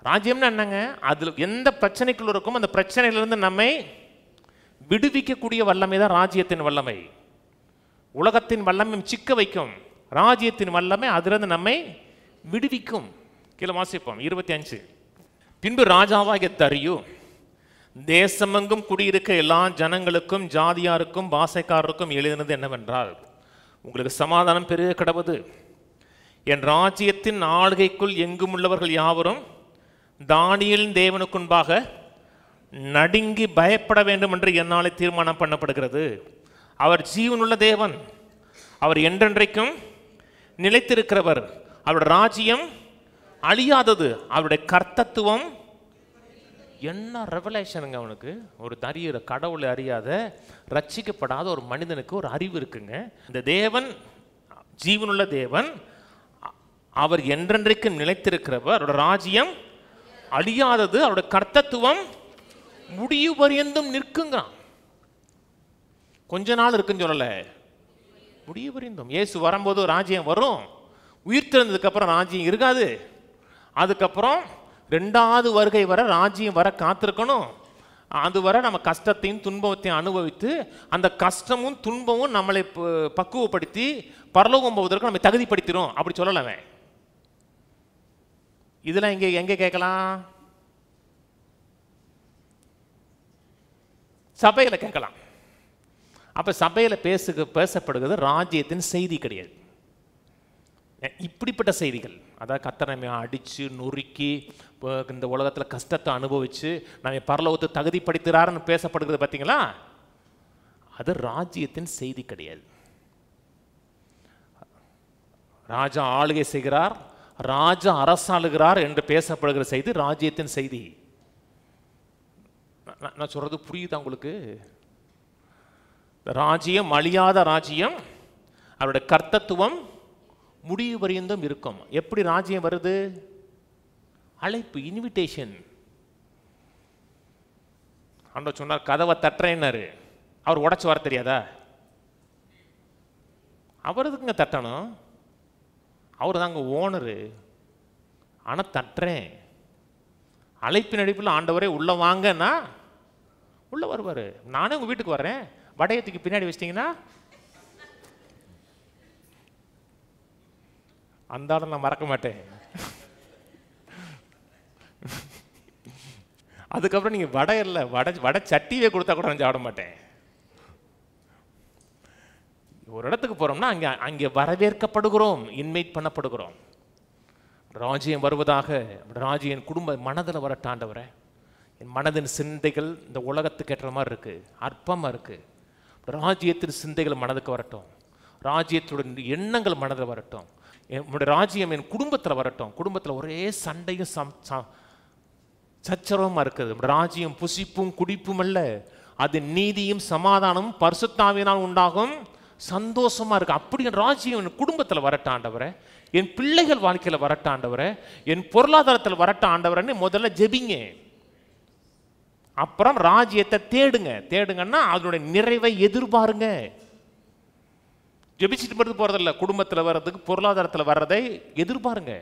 ராஜ்யம்னா என்னங்க? அதுல எந்த பிரச்சனைக்குள்ள இருக்கும் அந்த பிரச்சனையிலிருந்து நம்மை விடுவிக்கக்கூடிய வல்லமை தான் ராஜ்யத்தின் வல்லமை. உலகத்தின் வல்லமை சிக்க வைக்கும், ராஜ்யத்தின் வல்லமை அதிலிருந்து நம்மை விடுவிக்கும். கீழே வாசிப்போம் 25. பின்பு ராஜாவாகிய தரியு தேசமெங்கும் குடியிருக்க எல்லா ஜனங்களுக்கும் ஜாதியாருக்கும் பாசைக்காரருக்கும் எழுதினது என்னவென்றால், உங்களுக்கு சமாதானம் பெருக கடவுது. என் ராஜ்யத்தின் ஆளுகைக்குள் எங்கும் உள்ளவர்கள் யாவரும் தானியேலின் தேவனுக்குன்பாக நடுங்கி பயப்பட வேண்டும் என்று என்னாலே தீர்மானம் பண்ணப்படுகிறது. அவர் ஜீவனுள்ள தேவன், அவர் என்றென்றைக்கும் நிலைத்திருக்கிறவர், அவருடைய ராஜ்யம் அழியாதது, அவருடைய கர்த்தத்துவம். என்ன ரெவலேஷனுங்க அவனுக்கு! ஒரு தரியிற கடவுளை அறியாத ரட்சிக்கப்படாத ஒரு மனிதனுக்கு ஒரு அறிவு இருக்குங்க. இந்த தேவன் ஜீவனுள்ள தேவன், அவர் என்றென்றைக்கும் நிலைத்திருக்கிறவர், அவருடைய ராஜ்யம் அழியாதது, அவருடைய கர்த்தத்துவம் முடிவு பரியந்தும் நிற்குங்கிறான். கொஞ்ச நாள் இருக்குன்னு சொல்லல, முடிவு பரியந்தும். இயேசு வரும்போது ராஜ்யம் வரும், உயிர்த்தெழுந்ததுக்கு அப்புறம் ராஜ்யம் இருக்காது. அதுக்கப்புறம் ரெண்டாவது வருகை வர ராஜ்யம் வர காத்திருக்கணும். அதுவரை நம்ம கஷ்டத்தையும் துன்பத்தையும் அனுபவித்து அந்த கஷ்டமும் துன்பமும் நம்மளை பக்குவப்படுத்தி பரலோகம் போவதற்கு நம்ம தகுதிப்படுத்திடும். அப்படி சொல்லலவன். இதெல்லாம் இங்கே எங்கே கேட்கலாம்? சபையில் கேட்கலாம். அப்போ சபையில் பேசப்படுகிறது ராஜ்யத்தின் செய்தி கிடையாது. இப்படிப்பட்ட செய்திகள், அதாவது கர்த்தரை அடித்து நொறுக்கி இந்த உலகத்தில் கஷ்டத்தை அனுபவித்து நம்ம பரலோகத்தை தகுதிப்படுத்துகிறாருன்னு பேசப்படுகிறது பார்த்தீங்களா, அது ராஜ்யத்தின் செய்தி கிடையாது. ராஜா ஆளுகை செய்கிறார், ராஜா அரசாளுகிறார் என்று பேசப்படுகிற செய்தி ராஜ்யத்தின் செய்தி. நான் சொல்றது புரியுதா உங்களுக்கு? ராஜ்யம் அழியாத ராஜ்யம், அவருடைய கர்த்தத்துவம் முடிவு வரையும் இருக்கும். எப்படி ராஜ்யம் வருது? அழைப்பு, இன்விடேஷன். ஆண்டவர் சொன்னார் கதவை தட்டுறேன்னாரு. அவர் உடைச்சு வர தெரியாதா? அவர் எதுக்குங்க தட்டணும்? அவர் தாங்க ஓனரு. ஆனால் தட்டுறேன். அழைப்பின் அடிப்பில் ஆண்டவரே உள்ள வாங்கன்னா உள்ள வருவார். நானே உங்கள் வீட்டுக்கு வர்றேன், வடையத்துக்கு பின்னாடி வச்சிட்டிங்கன்னா அந்த ஆளை நான் மறக்க மாட்டேன். அதுக்கப்புறம் நீங்கள் வடை இல்லை, வடை சட்டியே கொடுத்தா கூட நான் சாப்பிட மாட்டேன். ஒரு இடத்துக்கு போகிறோம்னா அங்கே அங்கே வரவேற்கப்படுகிறோம், இன்வைட் பண்ணப்படுகிறோம். ராஜ்யம் வருவதாக, ராஜ்யம் என் குடும்ப மனதில் வரட்டாண்டவரை, என் மனதின் சிந்தைகள் இந்த உலகத்துக்கு ஏற்ற மாதிரி இருக்குது, அற்பமாக இருக்குது. ராஜ்யத்தின் சிந்தைகள் மனதுக்கு வரட்டும், ராஜ்யத்துடன் எண்ணங்கள் மனதில் வரட்டும். என்னுடைய ராஜ்யம் என் குடும்பத்தில் வரட்டும். குடும்பத்தில் ஒரே சண்டையும் சச்சரவுமா இருக்குது. ராஜ்யம் புசிப்பும் குடிப்பும் அல்ல, அது நீதியும் சமாதானமும் பரிசுத்தாவியினால் உண்டாகும் சந்தோஷமா இருக்கு. அப்படி என் ராஜ்யம் என் குடும்பத்தில் வரட்டாண்டவரை, என் பிள்ளைகள் வாழ்க்கையில் வரட்டாண்டவரை, என் பொருளாதாரத்தில் வரட்டாண்டவரன்னு முதல்ல ஜெபிங்க. அப்புறம் ராஜ்யத்தை தேடுங்க. தேடுங்கன்னா அதனுடைய நிறைவை எதிர்பாருங்க. ஜெபிச்சுட்டு மட்டும் போறதில்ல, குடும்பத்தில் வர்றதுக்கு பொருளாதாரத்தில் வர்றதை எதிர்பாருங்க.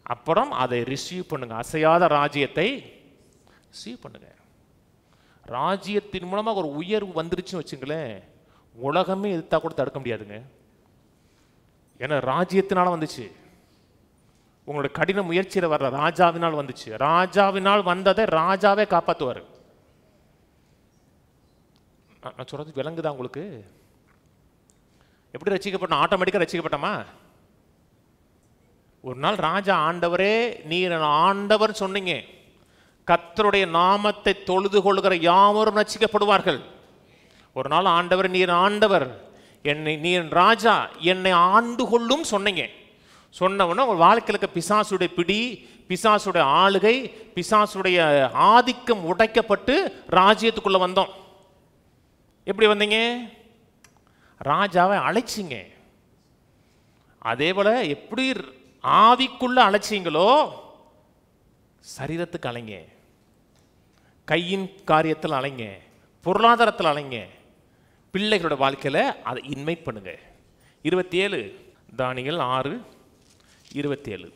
அப்புறம் அதை ரிசீவ் பண்ணுங்க. அசையாத ராஜ்யத்தை ரிசீவ் பண்ணுங்க. ராஜ்யத்தின் மூலமாக ஒரு உயர்வு வந்துருச்சுன்னு வச்சுங்களேன், உலகமே எதிர்த்தா கூட தடுக்க முடியாதுங்க. ஏன்னா ராஜ்யத்தினால வந்துச்சு. உங்களுடைய கடின முயற்சியில் வர்ற ராஜாவினால் வந்துச்சு. ராஜாவினால் வந்ததை ராஜாவே காப்பாற்றுவார். நான் சொல்றது விளங்குதா உங்களுக்கு? எப்படி ரசிக்கப்பட்டோம்? ஆட்டோமேட்டிக்காக ரசிக்கப்பட்டோமா? ஒரு நாள் ராஜா, ஆண்டவரே நீர் ஆண்டவர் சொன்னீங்க, கர்த்தருடைய நாமத்தை தொழுது கொள்கிற யாவரும் ரட்சிக்கப்படுவார்கள். ஒரு நாள் ஆண்டவர், நீர் ஆண்டவர், என்னை நீர் ராஜா, என்னை ஆண்டு கொள்ளும் சொன்னீங்க. சொன்னவொன்னே உங்கள் வாழ்க்கையில் இருக்க பிசாசுடைய பிடி, பிசாசுடைய ஆளுகை, பிசாசுடைய ஆதிக்கம் உடைக்கப்பட்டு ராஜ்யத்துக்குள்ள வந்தோம். எப்படி வந்தீங்க? ராஜாவை அழைச்சிங்க. அதே போல எப்படி ஆவிக்குள்ள அழைச்சிங்களோ சரீரத்துக்கு அலைங்க, கையின் காரியத்தில் அலைங்க, பொருளாதாரத்தில் அலைங்க, பிள்ளைகளோட வாழ்க்கையில் அதை இன்வைட் பண்ணுங்க. 27 தானியேல் 6:27.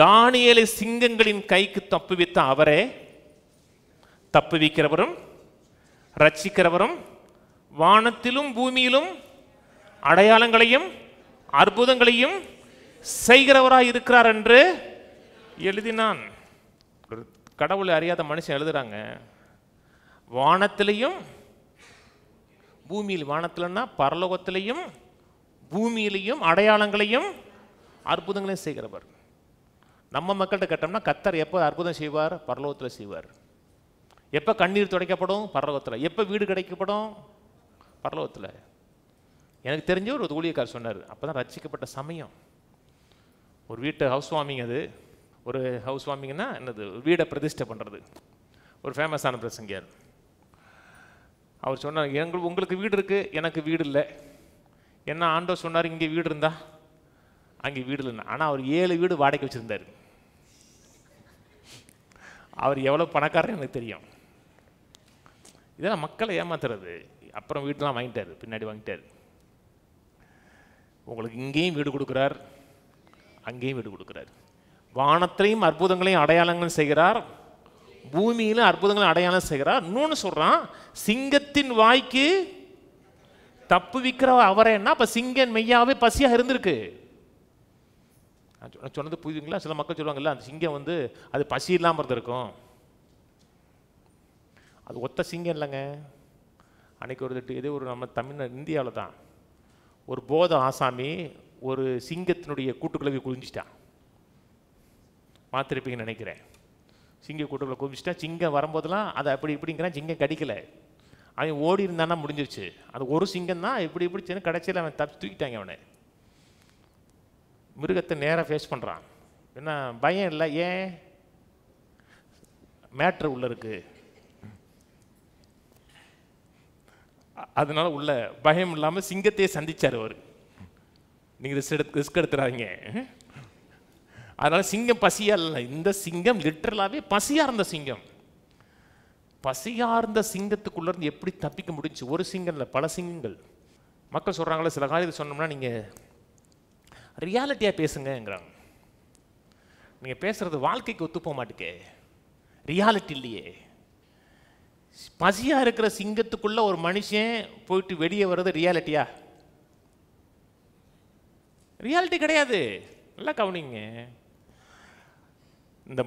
தானியேலை சிங்கங்களின் கைக்கு தப்புவித்த அவரே தப்புவிக்கிறவரும் ரட்சிக்கிறவரும் வானத்திலும் பூமியிலும் அடையாளங்களையும் அற்புதங்களையும் செய்கிறவராய் இருக்கிறார் என்று எழுதினான். கடவுளை அறியாத மனுஷன் எழுதுறாங்க, வானத்திலையும் பூமியில், வானத்திலன்னா பரலோகத்திலையும் பூமியிலையும் அடையாளங்களையும் அற்புதங்களையும் செய்கிறவர். நம்ம மக்கள்கிட்ட கேட்டோம்னா, கர்த்தர் எப்போ அற்புதம் செய்வார்? பரலோகத்தில் செய்வார். எப்போ கண்ணீர் துடைக்கப்படும்? பரலோகத்தில். எப்போ வீடு கிடைக்கப்படும்? பரலோகத்தில். எனக்கு தெரிஞ்ச ஒரு ஊழியக்காரர் சொன்னார், அப்போ தான் ரட்சிக்கப்பட்ட சமயம். ஒரு வீட்டு ஹவுஸ் வார்மிங், அது ஒரு ஹவுஸ் வார்மிங்னா என்னது, வீடை பிரதிஷ்டை பண்ணுறது. ஒரு ஃபேமஸான பிரசங்கியார். அவர் சொன்னார், உங்களுக்கு வீடு இருக்குது, எனக்கு வீடு இல்லை. என்ன ஆண்டவர் சொன்னார், இங்கே வீடு இருந்தா அங்கே வீடு இல்லைன்னா. ஆனால் அவர் 7 வீடு வாடகை வச்சுருந்தார். அவர் எவ்வளோ பணக்காரர் எனக்கு தெரியும். இதெல்லாம் மக்களை ஏமாத்துறது. அப்புறம் வீட்டெலாம் வாங்கிட்டார், பின்னாடி வாங்கிட்டார். உங்களுக்கு இங்கேயும் வீடு கொடுக்குறார், அங்கேயும் வீடு கொடுக்குறார். வானத்திலையும் அற்புதங்களையும் அடையாளங்களும் செய்கிறார், பூமியிலும் அற்புதங்களையும் அடையாளம் செய்கிறார். இன்னொன்று சொல்கிறான், சிங்கத்தின் வாய்க்கு தப்பு விற்கிற அவரேன்னா அப்போ சிங்கம் மெய்யாவே பசியாக இருந்திருக்கு. நான் சொன்னது புரியுதுங்களா? சில மக்கள் சொல்லுவாங்கல்ல, அந்த சிங்கம் அது பசி இல்லாமல் இருந்திருக்கும். அது ஒத்த சிங்கம் இல்லைங்க. அன்றைக்கி இதே ஒரு நம்ம இந்தியாவில் தான் ஒரு போதை ஆசாமி ஒரு சிங்கத்தினுடைய கூட்டுக்குள்ளே குளிஞ்சிட்டான். பார்த்துருப்பீங்கன்னு நினைக்கிறேன். சிங்க கூட்டுக்குள்ளே குளிஞ்சிட்டா. சிங்கம் வரும்போதெல்லாம் அதை அப்படி இப்படிங்கிறான், சிங்கம் கடிக்கலை. அவன் ஓடி இருந்தானா முடிஞ்சிருச்சு. அது ஒரு சிங்கம் தான் இப்படி சின்ன கடைசியில் அவன் தூக்கிட்டாங்க. அவனை மிருகத்தை நேராக ஃபேஸ் பண்ணுறான். என்ன பயம் இல்லை, ஏன்? மேட்ரு உள்ளே இருக்கு, அதனால உள்ள பயம் இல்லாமல் சிங்கத்தையே சந்திச்சார் அவர். நீங்கள் ரிஸ்க் எடுத்துறாங்க. அதனால சிங்கம் பசியா இல்லை, இந்த சிங்கம் லிட்டரலாகவே பசியா இருந்த சிங்கம். பசியார்ந்த சிங்கத்துக்குள்ள இருந்து எப்படி தப்பிக்க முடிஞ்சு? ஒரு சிங்கம் இல்லை, பல சிங்கங்கள். மக்கள் சொல்றாங்களே, சில காரியத்தை சொன்னோம்னா நீங்க ரியாலிட்டியா பேசுங்கிறாங்க. நீங்க பேசுறது வாழ்க்கைக்கு ஒத்து போக மாட்டேங்க, ரியாலிட்டி இல்லையே. பசியா இருக்கிற சிங்கத்துக்குள்ள ஒரு மனுஷன் போயிட்டு வெளியே வர்றது ரியாலிட்டியா? ரியாலிட்டி கிடையாது. நல்லா கவனிங்க. இந்த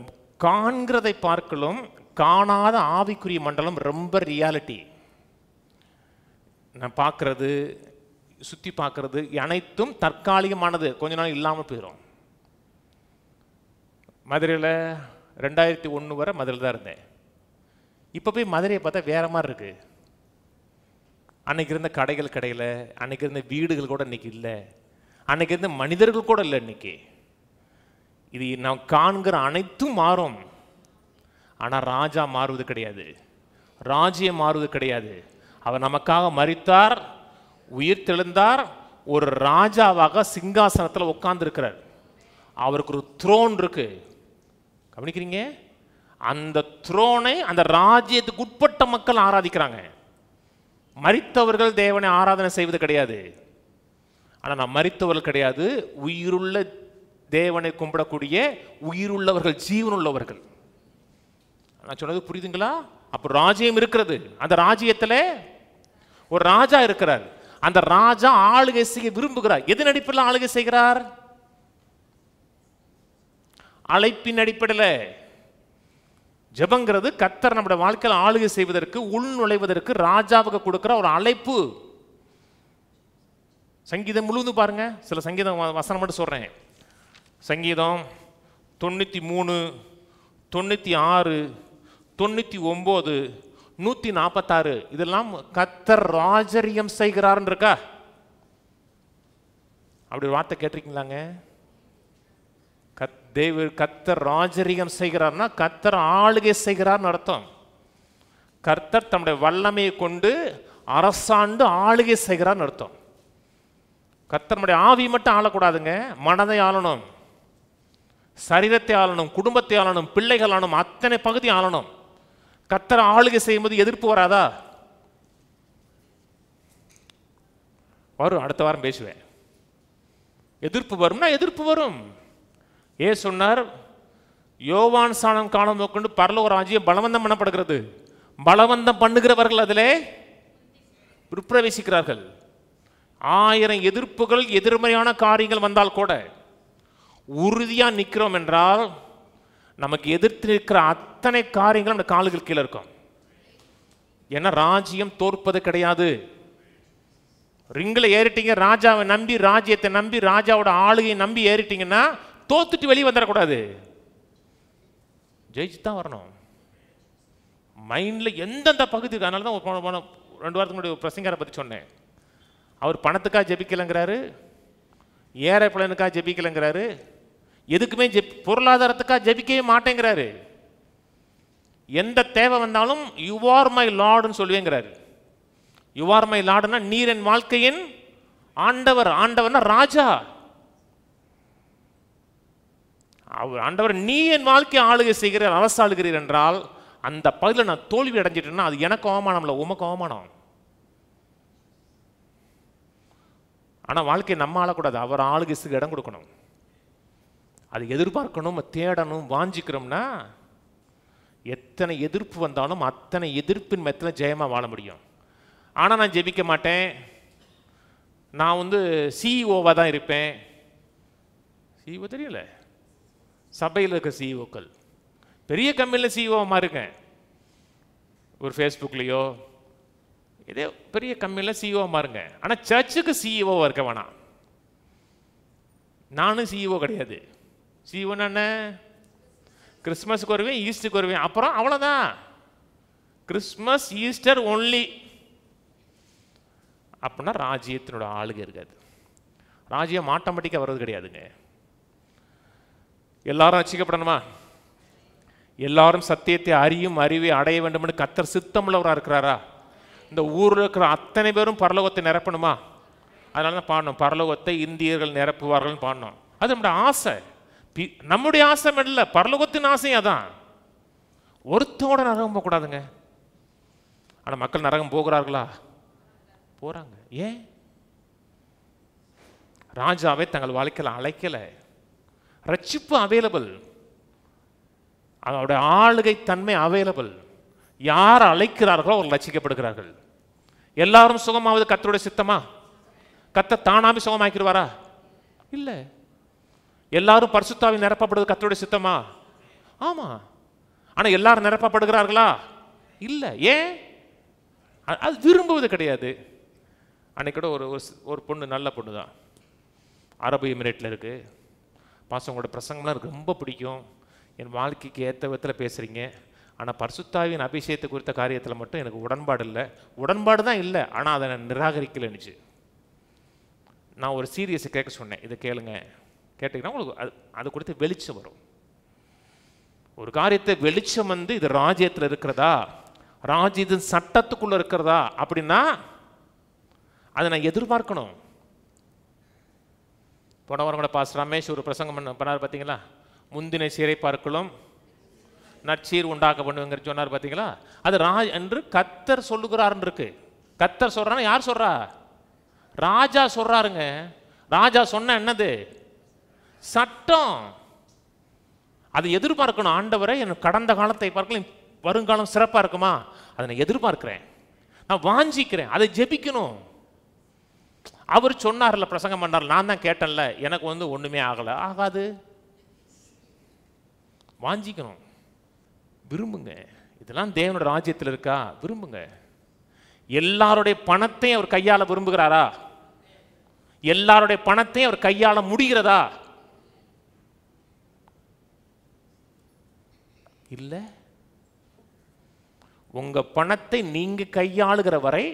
காண்கிறதை பார்க்கலும் காணாத ஆவிக்குரிய மண்டலம் ரொம்ப ரியாலிட்டி. நான் பார்க்கறது, சுற்றி பார்க்கறது அனைத்தும் தற்காலிகமானது, கொஞ்ச நாள் இல்லாமல் போயிடும். மதுரையில் 2001 வரை மதுரையில் தான் இருந்தேன். இப்போ போய் மதுரையை பார்த்தா வேற மாதிரி இருக்கு. அன்னைக்கு இருந்த கடைகள் கிடையில, அன்னைக்கு இருந்த வீடுகள் கூட இன்னைக்கு இல்லை, அன்னைக்கு இருந்த மனிதர்கள் கூட இல்லை இன்னைக்கு. இது நாம் காண்கிற அனைத்தும் மாறும். ஆனால் ராஜா மாறுவது கிடையாது, ராஜ்யம் மாறுவது கிடையாது. அவர் நமக்காக மரித்தார், உயிர் தெழுந்தார், ஒரு ராஜாவாக சிங்காசனத்தில் உட்கார்ந்து இருக்கிறார். அவருக்கு ஒரு த்ரோன் இருக்கு, கவனிக்கிறீங்க? அந்த த்ரோனை அந்த ராஜ்யத்துக்கு உட்பட்ட மக்கள் ஆராதிக்கிறாங்க. மரித்தவர்கள் தேவனை ஆராதனை செய்வது கிடையாது. ஆனால் நான் மரித்தவர்கள் கிடையாது, உயிருள்ள தேவனை கும்பிடக்கூடிய உயிருள்ளவர்கள், ஜீவனுள்ளவர்கள். நான் சொன்னது புரியுதுங்களா? அப்போ ராஜ்யம் இருக்கிறது. அந்த ராஜ்யத்தில் ஒரு ராஜா இருக்கிறார். அந்த ராஜா ஆளுகை செய்ய விரும்புகிறார். எதன் அடிப்படையில் ஆளுகை செய்கிறார்? அழைப்பின் அடிப்படையில். ஜெபங்கிறது கர்த்தர் நம்முடைய வாழ்க்கையில் ஆளுகை செய்வதற்கு, உள் நுழைவதற்கு ராஜாவுக்கு கொடுக்கிற ஒரு அழைப்பு. சங்கீதம் முழுவதும் பாருங்க, சில சங்கீதம் வசனம் மட்டும் சொல்றேன். சங்கீதம் 93, 96, 99, 146 இதெல்லாம் கர்த்தர் ராஜரியம் செய்கிறார் இருக்கா? அப்படி ஒரு வார்த்தை கேட்டிருக்கீங்களாங்க? கர்த்தர் ராஜரியம் செய்கிறார்னா கர்த்தர் ஆளுகை செய்கிறார்னு அர்த்தம். கர்த்தர் தம்முடைய வல்லமையை கொண்டு அரசாண்டு ஆளுகை செய்கிறார்னு அர்த்தம். கர்த்தர் நம்முடைய ஆவி மட்டும் ஆளக்கூடாதுங்க, மனதை ஆளணும், சரீரத்தை ஆளணும், குடும்பத்தை ஆளணும், பிள்ளைகள் ஆளணும், அத்தனை பகுதி ஆளணும். கர்த்தர் ஆளுகை செய்யும்போது எதிர்ப்பு வராதா? வரும். அடுத்த வாரம் பேசுவேன். எதிர்ப்பு வரும்னா எதிர்ப்பு வரும். சொன்னார், யோவான் ஸ்நானம் காலம் கொண்டு பரலோக ராஜ்யம் பலவந்தம் பண்ணப்படுகிறது, பலவந்தம் பண்ணுகிறவர்கள் அதிலே பிரவேசிக்கிறார்கள். 1000 எதிர்ப்புகள், எதிர்மறையான காரியங்கள் வந்தால் கூட உறுதியா நிற்கிறோம் என்றால் நமக்கு எதிர்த்து நிற்கிற அத்தனை காரியங்களும் நம்ம காலுகள் கீழே இருக்கும். ஏன்னா ராஜ்யம் தோற்பது கிடையாது. ரிங்கில் ஏறிட்டீங்க, ராஜாவை நம்பி, ராஜ்யத்தை நம்பி, ராஜாவோட ஆளுகையை நம்பி ஏறிட்டீங்கன்னா தோத்துட்டு வெளியே வந்துடக்கூடாது, ஜெயிச்சு தான் வரணும். மைண்ட்ல எந்தெந்த பகுதி. அதனால தான் 2 வாரத்துக்கு முன்னாடி ஒரு பிரசங்காரை பற்றி சொன்னேன். அவர் பணத்துக்காக ஜெபிக்கலைங்கிறாரு, ஏரோப்ளேனுக்காக ஜெபிக்கலைங்கிறாரு, எதுக்குமே பொருளாதாரத்துக்காக ஜெபிக்கவே மாட்டேங்கிறாரு. எந்த தேவை வந்தாலும் யூ ஆர் மை லார்டுன்னு சொல்லுவேங்கிறாரு. யூ ஆர் மை லார்டுனா நீர் என் வாழ்க்கையின் ஆண்டவர். ஆண்டவர்னா ராஜா. ஆண்டவர் நீ என் வாழ்க்கையை ஆளுகை செய்கிறீர், அரசாளுகிறீர் என்றால் அந்த பகுதியில் நான் தோல்வி அடைஞ்சிட்டேன்னா அது எனக்கு அவமானம் இல்லை, உமக்கு அவமானம். ஆனால் வாழ்க்கையை நம்ம ஆளக்கூடாது, அவர் ஆளுகைக்கு இடம் கொடுக்கணும். அது எதிர்பார்க்கணும், தேடணும், வாஞ்சிக்கிறோம்னா எத்தனை எதிர்ப்பு வந்தாலும் அத்தனை எதிர்ப்பின் மெத்தில் ஜெயமாக வாழ முடியும். ஆனால் நான் ஜெபிக்க மாட்டேன், நான் சிஇஓவாக தான் இருப்பேன். சிஇஓ தெரியல, சபையில் இருக்க சிஇஓக்கள், பெரிய கம்பெனியில் சிஇஓவாக இருக்கேன், ஒரு ஃபேஸ்புக்லேயோ இதே பெரிய கம்பெனியில் சிஇஓவாக இருங்க. ஆனால் சர்ச்சுக்கு சிஇஓவாக இருக்க வேணாம். நானும் சிஇஓ கிடையாது. சிஇஓன்னா என்ன? கிறிஸ்மஸுக்கு வருவேன், ஈஸ்டருக்கு வருவேன், அப்புறம் அவ்வளோதான். Christmas Easter only. அப்படின்னா ராஜ்யத்தினோட ஆளுகை இருக்காது. ராஜ்யம் ஆட்டோமேட்டிக்காக வர்றது கிடையாதுங்க. எல்லாரும் ரட்சிக்கப்படணுமா? எல்லாரும் சத்தியத்தை அறியும், அறிவை அடைய வேண்டும் என்று கர்த்தர் சித்தமுள்ளவராக இருக்கிறாரா? இந்த ஊரில் இருக்கிற அத்தனை பேரும் பரலோகத்தை நிரப்பணுமா? அதனால தான் பாடணும், பரலோகத்தை இந்தியர்கள் நிரப்புவார்கள் பாடணும். அது நம்முடைய ஆசை. நம்முடைய ஆசை இல்லை, பரலோகத்தின் ஆசை அதான். ஒருத்தோட நரகம் போகக்கூடாதுங்க. ஆனால் மக்கள் நரகம் போகிறார்களா? போறாங்க. ஏன்? ராஜாவை தங்கள் வாழ்க்கையில் அழைக்கலை. ரட்சிப்பு அவைலபிள், அவருடைய ஆளுகை தன்மை அவைலபிள். யார் அழைக்கிறார்களோ அவர் ரட்சிக்கப்படுகிறார்கள். எல்லாரும் சுகமாவது கர்த்தருடைய சித்தமா? கர்த்தர் தானாவே சுகமாக்கிடுவாரா? இல்லை. எல்லாரும் பரிசுத்தாவில் நிரப்பப்படுவது கர்த்தருடைய சித்தமா? ஆமா. ஆனால் எல்லாரும் நிரப்பப்படுகிறார்களா? இல்லை. ஏன்? அது விரும்புவது கிடையாது. அன்றைக்கி கூட ஒரு பொண்ணு, நல்ல பொண்ணு தான், அரபு எமிரேட்டில் இருக்குது. உங்களோட பிரசங்கம்லாம் எனக்கு ரொம்ப பிடிக்கும், என் வாழ்க்கைக்கு ஏற்ற விதத்தில் பேசுகிறீங்க, ஆனால் பரிசுத்தாவியின் அபிஷேகத்தை குறித்த காரியத்தில் மட்டும் எனக்கு உடன்பாடு இல்லை. உடன்பாடு தான் இல்லை, ஆனால் அதை நான் நிராகரிக்கலைன்னுச்சு. நான் ஒரு சீரியஸை கேட்க சொன்னேன், இதை கேளுங்க, கேட்டிங்கன்னா உங்களுக்கு அது குறித்து வெளிச்சம் வரும். ஒரு காரியத்தை வெளிச்சம் வந்து இது ராஜ்யத்தில் இருக்கிறதா, ராஜ்யத்தின் சட்டத்துக்குள்ளே இருக்கிறதா அப்படின்னா அதை நான் எதிர்பார்க்கணும். போன வாரம் கூட பாஸ்டர் ரமேஷ் ஒரு பிரசங்கம் பண்ணார் பார்த்தீங்களா, முந்தின சீரை பார்க்கலாம் நற்சீர் உண்டாக்க பண்ணுங்கிற சொன்னார் பார்த்தீங்களா. அது என்று கர்த்தர் சொல்லுகிறாருன்னு இருக்கு. கர்த்தர் சொல்றான்னு யார் சொல்றா? ராஜா சொல்றாருங்க. ராஜா சொன்ன என்னது? சட்டம். அதை எதிர்பார்க்கணும். ஆண்டவரை என் கடந்த காலத்தை பார்க்கலாம், வருங்காலம் சிறப்பாக இருக்குமா, அதை நான் எதிர்பார்க்கிறேன், நான் வாஞ்சிக்கிறேன், அதை ஜெபிக்கணும். அவர் சொன்னார்ல, பிரசங்கம் பண்ணார், நான் தான் கேட்டேன்ல, எனக்கு வந்து ஒன்றுமே ஆகலை. ஆகாது. வாஞ்சிக்கணும், விரும்புங்க. இதெல்லாம் தேவனோட ராஜ்யத்தில் இருக்கா? விரும்புங்க. எல்லாருடைய பணத்தையும் அவர் கையாள விரும்புகிறாரா? எல்லாருடைய பணத்தையும் அவர் கையாள முடிகிறதா? இல்ல. உங்க பணத்தை நீங்க கையாளுகிற வரை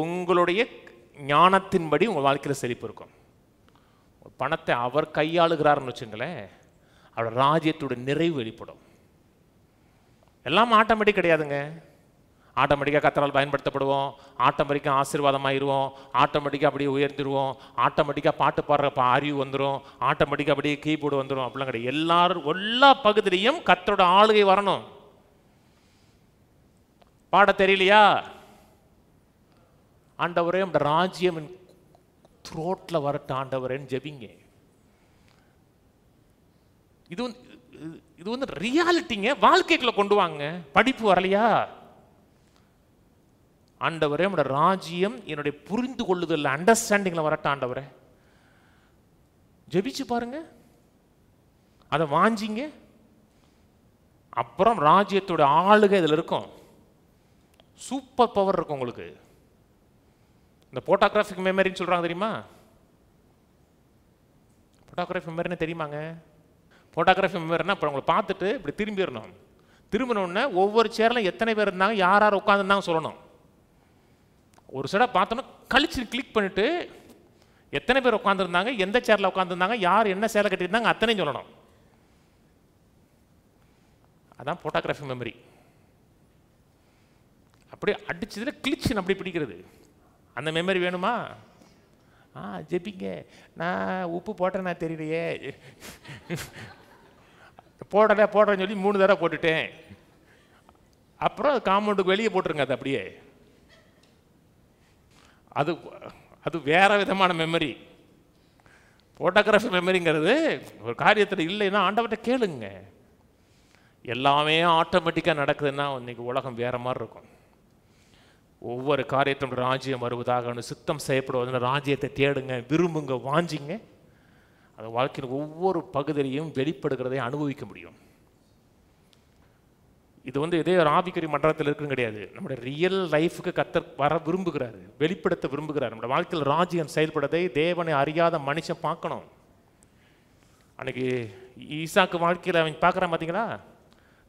உங்களுடைய ஞானத்தின்படி உங்க வாழ்க்கையில் செழிப்பு இருக்கும். பணத்தை அவர் கையாளுகிறார்னு வச்சுங்களேன், அவர் ராஜ்யத்தோட நிறைவு வெளிப்படும். எல்லாம் ஆட்டோமேட்டிக் கிடையாதுங்க. ஆட்டோமேட்டிக்காக கர்த்தரால் பயன்படுத்தப்படுவோம், ஆட்டோமேட்டிக்காக ஆசீர்வாதமாயிருவோம், ஆட்டோமேட்டிக்காக அப்படியே உயர்த்திடுவோம், ஆட்டோமேட்டிக்காக பாட்டு பாடுற அறிவு வந்துடும், ஆட்டோமேட்டிக்காக அப்படியே கீபோர்டு வந்துடும். அப்படிலாம் கிடையாது. எல்லா பகுதியிலையும் கர்த்தரோட ஆளுகை வரணும். பாட தெரியலையா? ஆண்டவரே அந்த ராஜ்யம் த்ரோட்ல வரட்ட ஆண்டவரேன்னு ஜெபிங்க. இது வந்து ரியாலிட்டிங்க. வாழ்க்கைக்குள்ள கொண்டு வாங்க. படிப்பு வரலையா? ஆண்டவரே உடைய ராஜ்யம் என்னுடைய புரிந்து கொள்ளுதல் அண்டர்ஸ்டாண்டிங்ல வரட்ட ஆண்டவரே. ஜெபிச்சு பாருங்க, அதை வாஞ்சிங்க. அப்புறம் ராஜ்யத்தோட ஆளுகை இதில் இருக்கும். சூப்பர் பவர் இருக்கும் உங்களுக்கு. இந்த போட்டோகிராஃபிக் மெமரின்னு சொல்றாங்க தெரியுமா? போட்டோகிராஃபி மெமரின்னு தெரியுமாங்க? போட்டோகிராஃபி மெமரினா இப்போ உங்களை பார்த்துட்டு இப்படி திரும்பிடணும். திரும்பினோடனே ஒவ்வொரு சேர்லையும் எத்தனை பேர் இருந்தாங்க, யார் யார் உட்காந்துருந்தாங்க சொல்லணும். ஒரு சைடாக பார்த்தோன்னா கழிச்சு கிளிக் பண்ணிட்டு எத்தனை பேர் உட்காந்துருந்தாங்க, எந்த சேரில் உட்காந்துருந்தாங்க, யார் என்ன சேலை கட்டியிருந்தாங்க அத்தனையும் சொல்லணும். அதான் போட்டோகிராஃபி மெமரி. அப்படியே அடிச்சதில் கிளிச்சு அப்படி பிடிக்கிறது. அந்த மெமரி வேணுமா? ஜெபிங்க. நான் உப்பு போட்டேன், நான் தெரியலையே, போடுறேன்னு சொல்லி 3 தடவை போட்டுட்டேன். அப்புறம் காம்பவுண்டுக்கு வெளியே போட்டுருங்க. அது அப்படியே அது வேற விதமான மெமரி. போட்டோகிராஃபி மெமரிங்கிறது ஒரு காரியத்தில் இல்லைன்னா ஆண்டவர்கிட்ட கேளுங்க. எல்லாமே ஆட்டோமேட்டிக்காக நடக்குதுன்னா இன்னைக்கு உலகம் வேற மாதிரி இருக்கும். ஒவ்வொரு காரியத்தோட ராஜ்யம் வருவதாக சித்தம் செய்யப்படுவதுன்னு ராஜ்யத்தை தேடுங்க, விரும்புங்க, வாஞ்சிங்க. அது வாழ்க்கையில் ஒவ்வொரு பகுதியிலையும் வெளிப்படுகிறதை அனுபவிக்க முடியும். இது வந்து இதே ஒரு ஆவிக்குரிய மன்றத்தில் இருக்குன்னு கிடையாது. நம்முடைய ரியல் லைஃபுக்கு கர்த்தர் வர விரும்புகிறாரு, வெளிப்படுத்த விரும்புகிறார். நம்முடைய வாழ்க்கையில் ராஜ்யம் செயல்படுறதை தேவனை அறியாத மனுஷன் பார்க்கணும். அன்னைக்கு ஈசாக்கு வாழ்க்கையில் அவன் பார்க்குறான் பார்த்தீங்களா?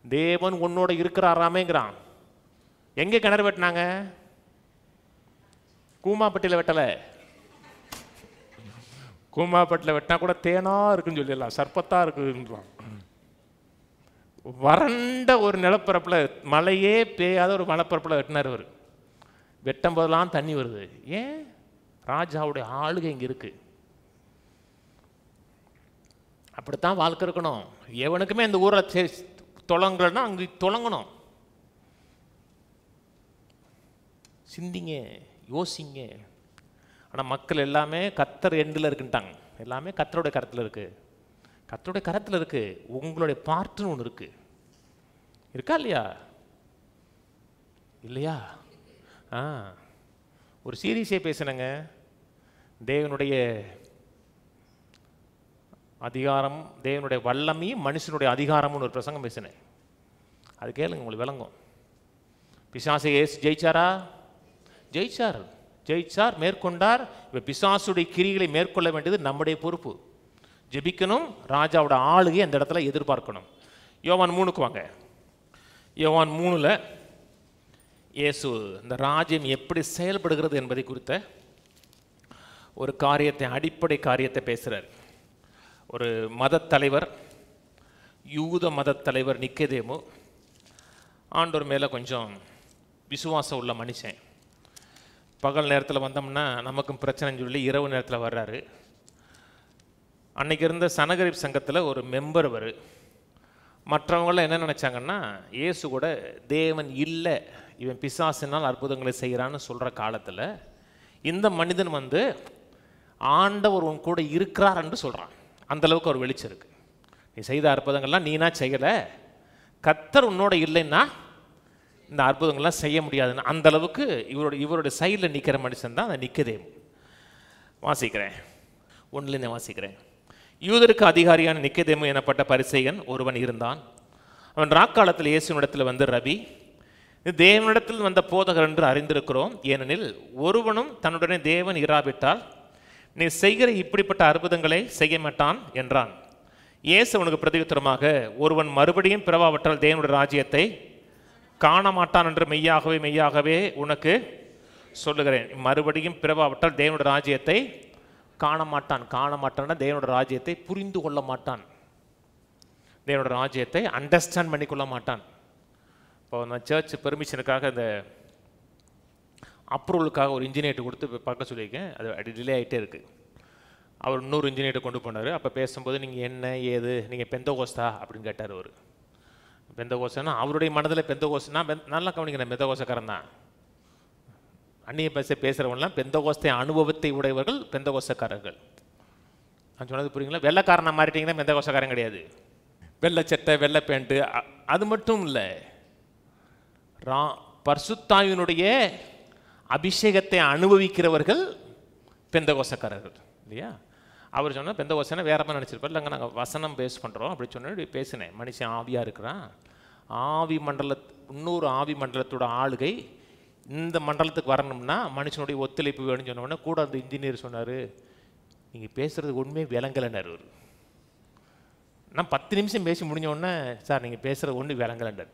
தேவன் உன்னோட இருக்கிறாராமேங்கிறான். எங்கே கிணறு வெட்டினாங்க? கூமாப்பட்டியில் வெட்டலை. கூமாப்பட்டியில் வெட்டினா கூட தேனா இருக்குன்னு சொல்லிடலாம், சர்ப்பத்தா இருக்குன்றான். வறண்ட ஒரு நிலப்பரப்பில், மழையே பெய்யாத ஒரு மலைப்பரப்பில் வெட்டினார் அவர். வெட்டும் போதெல்லாம் தண்ணி வருது. ஏன்? ராஜாவுடைய ஆளுகை இங்கே இருக்கு. அப்படித்தான் வாழ்க்கை இருக்கணும். எவனுக்குமே இந்த ஊரில் தொழங்கலன்னா அங்கே தொழங்கணும். சிந்திங்க, யோசிங்க. ஆனால் மக்கள் எல்லாமே கர்த்தர் எண்டில் இருக்குன்ட்டாங்க. எல்லாமே கர்த்தருடைய கரத்தில் இருக்கு. கர்த்தருடைய கரத்தில் இருக்கு. உங்களுடைய பார்ட்டுன்னு ஒன்று இருக்கு. இருக்கா இல்லையா? இல்லையா? ஒரு சீரியஸே பேசினங்க. தேவனுடைய அதிகாரம், தேவனுடைய வல்லமையும் மனுஷனுடைய அதிகாரம்னு ஒரு பிரசங்கம் பேசினேன். அது கேளுங்க, உங்களுக்கு விளங்கும். பிசாசை ஜெயிச்சாரா? ஜெயிச்சார். ஜெயிச்சார், மேற்கொண்டார். இப்போ பிசாசுடைய கிரிகளை மேற்கொள்ள வேண்டியது நம்முடைய பொறுப்பு. ஜெபிக்கணும், ராஜாவோட ஆளுகை அந்த இடத்துல எதிர்பார்க்கணும். யோவான் 3க்கு வாங்க. யோவான் 3ல் இயேசு இந்த ராஜ்யம் எப்படி செயல்படுகிறது என்பதை குறித்த ஒரு காரியத்தை, அடிப்படை காரியத்தை பேசுகிறார். ஒரு மதத் தலைவர், யூத மதத் தலைவர் நிக்கதேமு, ஆண்டவர் மேலே கொஞ்சம் விசுவாசம் உள்ள மனுஷன். பகல் நேரத்தில் வந்தோம்னா நமக்கும் பிரச்சனைன்னு சொல்லி இரவு நேரத்தில் வர்றாரு. அன்றைக்கி இருந்த சனகரிப் சங்கத்தில் ஒரு மெம்பர் அவர். மற்றவங்களாம் என்ன நினச்சாங்கன்னா, இயேசு கூட தேவன் இல்லை, இவன் பிசாசினால் அற்புதங்களை செய்கிறான்னு சொல்கிற காலத்தில் இந்த மனிதன் வந்து ஆண்டவர் உன் கூட இருக்கிறார் என்று சொல்கிறான். அந்தளவுக்கு அவர் வெளிச்சம் இருக்குது. நீ செய்த அற்புதங்கள்லாம் நீனா செய்யலை, கர்த்தர் உன்னோட இல்லைன்னா இந்த அற்புதங்கள்லாம் செய்ய முடியாதுன்னு அந்தளவுக்கு இவருடைய சைடில் நிற்கிற மனுஷன் தான் அந்த நிக்கதேமு. வாசிக்கிறேன், 1லேருந்து வாசிக்கிறேன். யூதருக்கு அதிகாரியான நிக்கதேமு எனப்பட்ட பரிசேயன் ஒருவன் இருந்தான். அவன் ராக்காலத்தில் இயேசுவினிடத்தில் வந்து, ரபி, தேவனிடத்தில் வந்த போதகர் என்று அறிந்திருக்கிறோம். ஏனெனில் ஒருவனும் தன்னுடனே தேவன் இராவிட்டால் நீ செய்கிற இப்படிப்பட்ட அற்புதங்களை செய்ய மாட்டான் என்றான். இயேசு அவனுக்கு பிரதியுத்தரமாக, ஒருவன் மறுபடியும் பிறவாவிட்டால் தேவனுடைய ராஜ்யத்தை காண மாட்டான் என்று மெய்யாகவே மெய்யாகவே உனக்கு சொல்லுகிறேன். மறுபடியும் பிறவாவிட்டால் தேவனுடைய ராஜ்யத்தை காண மாட்டான். காண மாட்டான்னா தேவனுடைய ராஜ்யத்தை புரிந்து கொள்ள மாட்டான், தேவனுடைய ராஜ்யத்தை அண்டர்ஸ்டாண்ட் பண்ணிக்கொள்ள மாட்டான். இப்போ நான் சர்ச் பெர்மிஷனுக்காக இந்த அப்ரூவலுக்காக ஒரு இன்ஜினியர்ட்டு கொடுத்து பார்க்க சொல்லியிருக்கேன். அது டிலே ஆகிட்டே இருக்குது. அவர் இன்னொரு இன்ஜினியர்ட்டை கொண்டு போனார். அப்போ பேசும்போது நீங்கள் என்ன ஏது, நீங்கள் பெந்தகோஸ்தா அப்படின்னு கேட்டார். அவர் பெந்தகோஸ்தனா, அவருடைய மனதில் பெந்தகோஸ்னா நல்லா கவனிக்கிறேன், பெந்தகோஸ்தக்காரன் தான். அந்நிய பேசுகிறவங்களாம் பெந்தகோஸ்தை அனுபவத்தை உடையவர்கள் பெந்தகோஸ்தக்காரர்கள். நான் சொன்னது புரியுங்களா? வெள்ளைக்காரனை மாறிட்டீங்கன்னா பெந்தகோஸ்தக்காரன் கிடையாது. வெள்ளை சட்டை வெள்ளை பேண்ட்டு அது மட்டும் இல்லை, பரிசுத்தாவியினுடைய அபிஷேகத்தை அனுபவிக்கிறவர்கள் பெந்தகோஸ்தக்காரர்கள் இல்லையா? அவர் சொன்னால் பெந்தகோஸ்தனா வேற மாதிரி நினச்சிருப்பார். இல்லைங்க நாங்கள் வசனம் பேஸ் பண்ணுறோம் அப்படி சொன்ன பேசினேன். மனுஷன் ஆவியாக இருக்கிறான், ஆவி இன்னொரு ஆவி மண்டலத்தோட ஆளுகை இந்த மண்டலத்துக்கு வரணும்னா மனுஷனுடைய ஒத்துழைப்பு வேணும்னு சொன்னோடனே கூட அந்த இன்ஜினியர் சொன்னார், நீங்கள் பேசுகிறது உண்மையே விளங்கலைன்னார். அவர் நான் 10 நிமிஷம் பேசி முடிஞ்சோடனே, சார் நீங்கள் பேசுகிறது ஒன்று விளங்கலைன்னார்.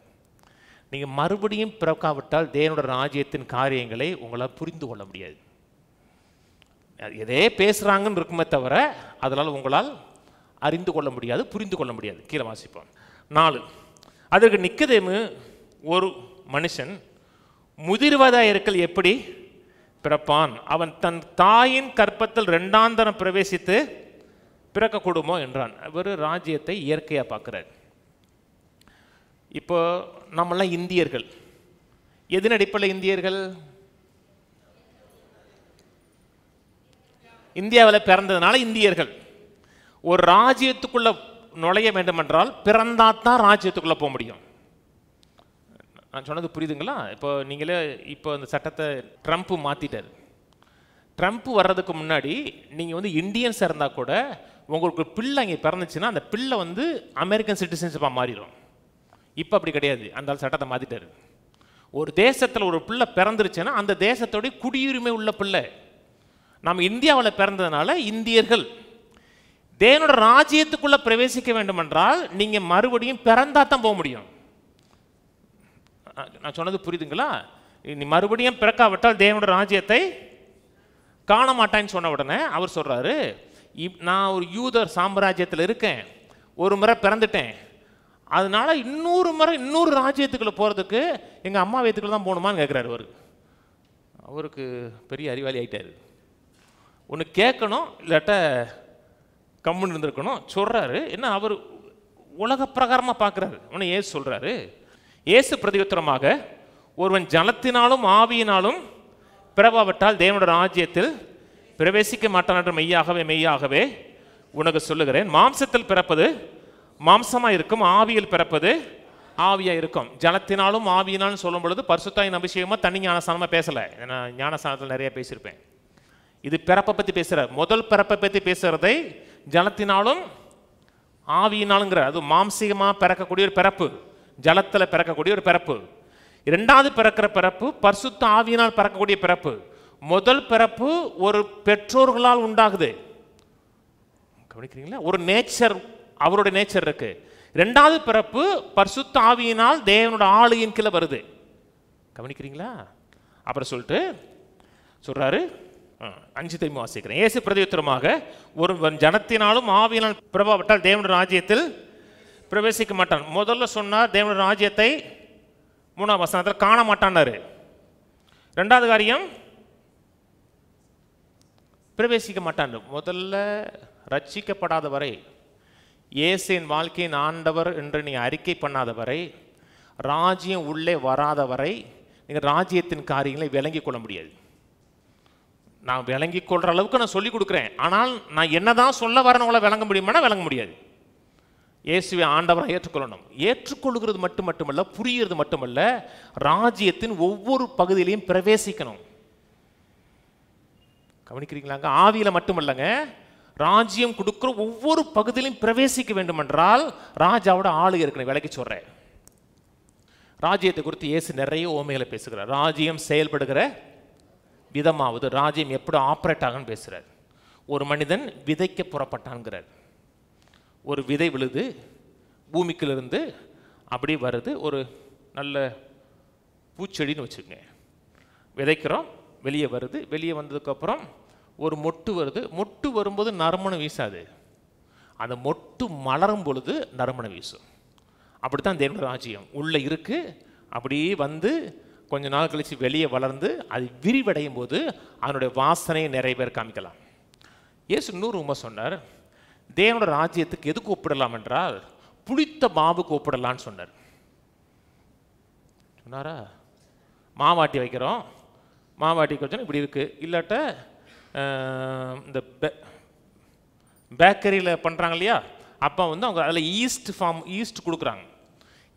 நீங்கள் மறுபடியும் பிறக்காவிட்டால் தேவனுடைய ராஜ்யத்தின் காரியங்களை உங்களால் புரிந்து கொள்ள முடியாது. எதே பேசுகிறாங்கன்னு இருக்குமே தவிர அதனால் உங்களால் அறிந்து கொள்ள முடியாது, புரிந்து கொள்ள முடியாது. கீழே வாசிப்போம். 4. அதற்கு நிக்கதேமு, ஒரு மனுஷன் முதிர்வதாயிருக்கல் எப்படி பிறப்பான்? அவன் தன் தாயின் கற்பத்தில் 2ஆம் தரம் பிரவேசித்து பிறக்கக்கூடுமோ என்றான். இவர் ராஜ்யத்தை இயற்கையாக பார்க்குறார். இப்போ நம்மளாம் இந்தியர்கள். எதன் அடிப்படையில் இந்தியர்கள்? இந்தியாவில் பிறந்ததுனால இந்தியர்கள். ஒரு ராஜ்யத்துக்குள்ளே நுழைய வேண்டுமென்றால் பிறந்தாத்தான் ராஜ்யத்துக்குள்ளே போக முடியும். நான் சொன்னது புரியுதுங்களா? இப்போ நீங்களே இப்போ இந்த சட்டத்தை ட்ரம்ப் மாற்றிட்டார். ட்ரம்ப் வர்றதுக்கு முன்னாடி நீங்கள் வந்து இந்தியன்ஸாக இருந்தால் கூட உங்களுக்கு பிள்ளை அங்கே பிறந்துச்சுன்னா அந்த பிள்ளை வந்து அமெரிக்கன் சிட்டிசன்ஷிப்பாக மாறிடும். இப்போ அப்படி கிடையாது, அந்த சட்டத்தை மாற்றிட்டார். ஒரு தேசத்தில் ஒரு பிள்ளை பிறந்துருச்சுன்னா அந்த தேசத்தோடைய குடியுரிமை உள்ள பிள்ளை. நம்ம இந்தியாவில் பிறந்ததுனால இந்தியர்கள். தேவனோட ராஜ்யத்துக்குள்ளே பிரவேசிக்க வேண்டுமென்றால் நீங்கள் மறுபடியும் பிறந்தா தான் போக முடியும். நான் சொன்னது புரியுதுங்களா? நீ மறுபடியும் பிறக்காவிட்டால் தேவனோட ராஜ்யத்தை காண மாட்டான்னு சொன்ன உடனே அவர் சொல்கிறாரு, நான் ஒரு யூதர் சாம்ராஜ்யத்தில் இருக்கேன், ஒரு முறை பிறந்துட்டேன், அதனால இன்னொரு முறை இன்னொரு ராஜ்யத்துக்குள்ளே போகிறதுக்கு எங்கள் அம்மா வயிற்றுக்குள்ள தான் போகணுமான்னு கேட்குறாரு. அவருக்கு பெரிய அறிவாளி ஆகிட்டார். ஒன்று கேட்கணும், இல்லாட்ட கம்முன்னு இருந்திருக்கணும். சொல்கிறாரு என்ன, அவர் உலக பிரகாரமாக பார்க்குறாரு. ஒன்று ஏசு சொல்கிறாரு. இயேசு பிரதியுத்தரமாக, ஒருவன் ஜலத்தினாலும் ஆவியினாலும் பிறவாவிட்டால் தேவனோட ராஜ்யத்தில் பிரவேசிக்க மாட்டான் என்று மெய்யாகவே மெய்யாகவே உனக்கு சொல்லுகிறேன். மாம்சத்தில் பிறப்பது மாம்சமாக இருக்கும், ஆவியில் பிறப்பது ஆவியாக இருக்கும். ஜலத்தினாலும் ஆவியினாலும் சொல்லும் பொழுது பரிசுத்தாவின் அபிஷேகமாக தனி ஞானஸ்தானமாக பேசலை. நான் ஞானஸ்தானத்தில் நிறைய பேசியிருப்பேன். இது பிறப்பை பற்றி பேசுகிறார். முதல் பிறப்பை பற்றி பேசுகிறதை ஜலத்தினாலும் ஆவியினாலுங்கிற, அது மாம்சீகமாக பிறக்கக்கூடிய ஒரு பிறப்பு, ஜலத்தில் பிறக்கக்கூடிய ஒரு பிறப்பு. 2வது பிறக்கிற பிறப்பு பரிசுத்த ஆவியினால் பிறக்கக்கூடிய பிறப்பு. முதல் பிறப்பு ஒரு பெற்றோர்களால் உண்டாகுது. கவனிக்கிறீங்களா? ஒரு நேச்சர், அவருடைய நேச்சர் இருக்கு. இரண்டாவது பிறப்பு பரிசுத்த ஆவியினால் தேவனோட ஆளுகையின் கீழே வருது. கவனிக்கிறீங்களா? அப்புறம் சொல்லிட்டு சொல்றாரு, 5 திரும்பி வாசிக்கிறேன். இயேசு பிரதியுத்தரமாக, ஒரு ஜனத்தினாலும் ஆவியினால் பிரபாவப்பட்டால் தேவனுடைய ராஜ்யத்தில் பிரவேசிக்க மாட்டான். முதல்ல சொன்னார் தேவனுடைய ராஜ்யத்தை 3ஆம் வசனத்தில் காண மாட்டான்னாரு. ரெண்டாவது காரியம் பிரவேசிக்க மாட்டான். முதல்ல ரட்சிக்கப்படாத வரை, இயேசுவின் வாழ்க்கையின் ஆண்டவர் என்று நீ அறிக்கை பண்ணாத வரை, ராஜ்யம் உள்ளே வராத வரை நீங்கள் ராஜ்யத்தின் காரியங்களை விளங்கி கொள்ள முடியாது. நான் விளங்கி கொள்கிற அளவுக்கு நான் சொல்லிக் கொடுக்குறேன். ஆனால் நான் என்னதான் சொல்ல வரவங்கள விளங்க முடியுமானா விளங்க முடியாது. இயேசுவை ஆண்டவரை ஏற்றுக்கொள்ளணும். ஏற்றுக்கொள்கிறது மட்டுமல்ல, புரிகிறது மட்டுமல்ல, ராஜ்யத்தின் ஒவ்வொரு பகுதியிலையும் பிரவேசிக்கணும். கவனிக்கிறீங்களாங்க? ஆவியில் மட்டுமல்லங்க, ராஜ்யம் கொடுக்குற ஒவ்வொரு பகுதியிலையும் பிரவேசிக்க வேண்டும் என்றால் ராஜாவோட ஆளுகை இருக்கணும். விலைக்கு சொல்றேன். ராஜ்யத்தை குறித்து இயேசு நிறைய ஓமைகளை பேசுகிறார். ராஜ்யம் செயல்படுகிற விதமாவது, ராஜ்யம் எப்படி ஆப்ரேட் ஆகுன்னு பேசுகிறார். ஒரு மனிதன் விதைக்க புறப்பட்டான்கிறார். ஒரு விதை விழுது, பூமிக்கிலிருந்து அப்படி வருது. ஒரு நல்ல பூச்செடின்னு வச்சுக்கோங்க. விதைக்கிறோம், வெளியே வருது. வெளியே வந்ததுக்கப்புறம் ஒரு மொட்டு வருது. மொட்டு வரும்போது நறுமணம் வீசாது. அந்த மொட்டு மலரும் பொழுது நறுமணம் வீசும். அப்படித்தான் தேவனுடைய ராஜ்யம் உள்ளே இருக்கு. அப்படியே வந்து கொஞ்ச நாள் கழித்து வெளியே வளர்ந்து அது விரிவடையும் போது அதனுடைய வாசனையை நிறைய பேர் காமிக்கலாம். இயேசு இன்னொரு உண்மை சொன்னார். தேவனுடைய ராஜ்யத்துக்கு எதுக்கு ஒப்பிடலாம் என்றால் புளித்த மாவுக்கு ஒப்பிடலான்னு சொன்னார். சொன்னாரா? மாவாட்டி வைக்கிறோம், மாவாட்டிக்கு வச்சோன்னா இப்படி இருக்குது. இல்லாட்ட இந்த பேக்கரியில் பண்ணுறாங்க இல்லையா, அப்போ வந்து அவங்க அதில் ஈஸ்ட் கொடுக்குறாங்க.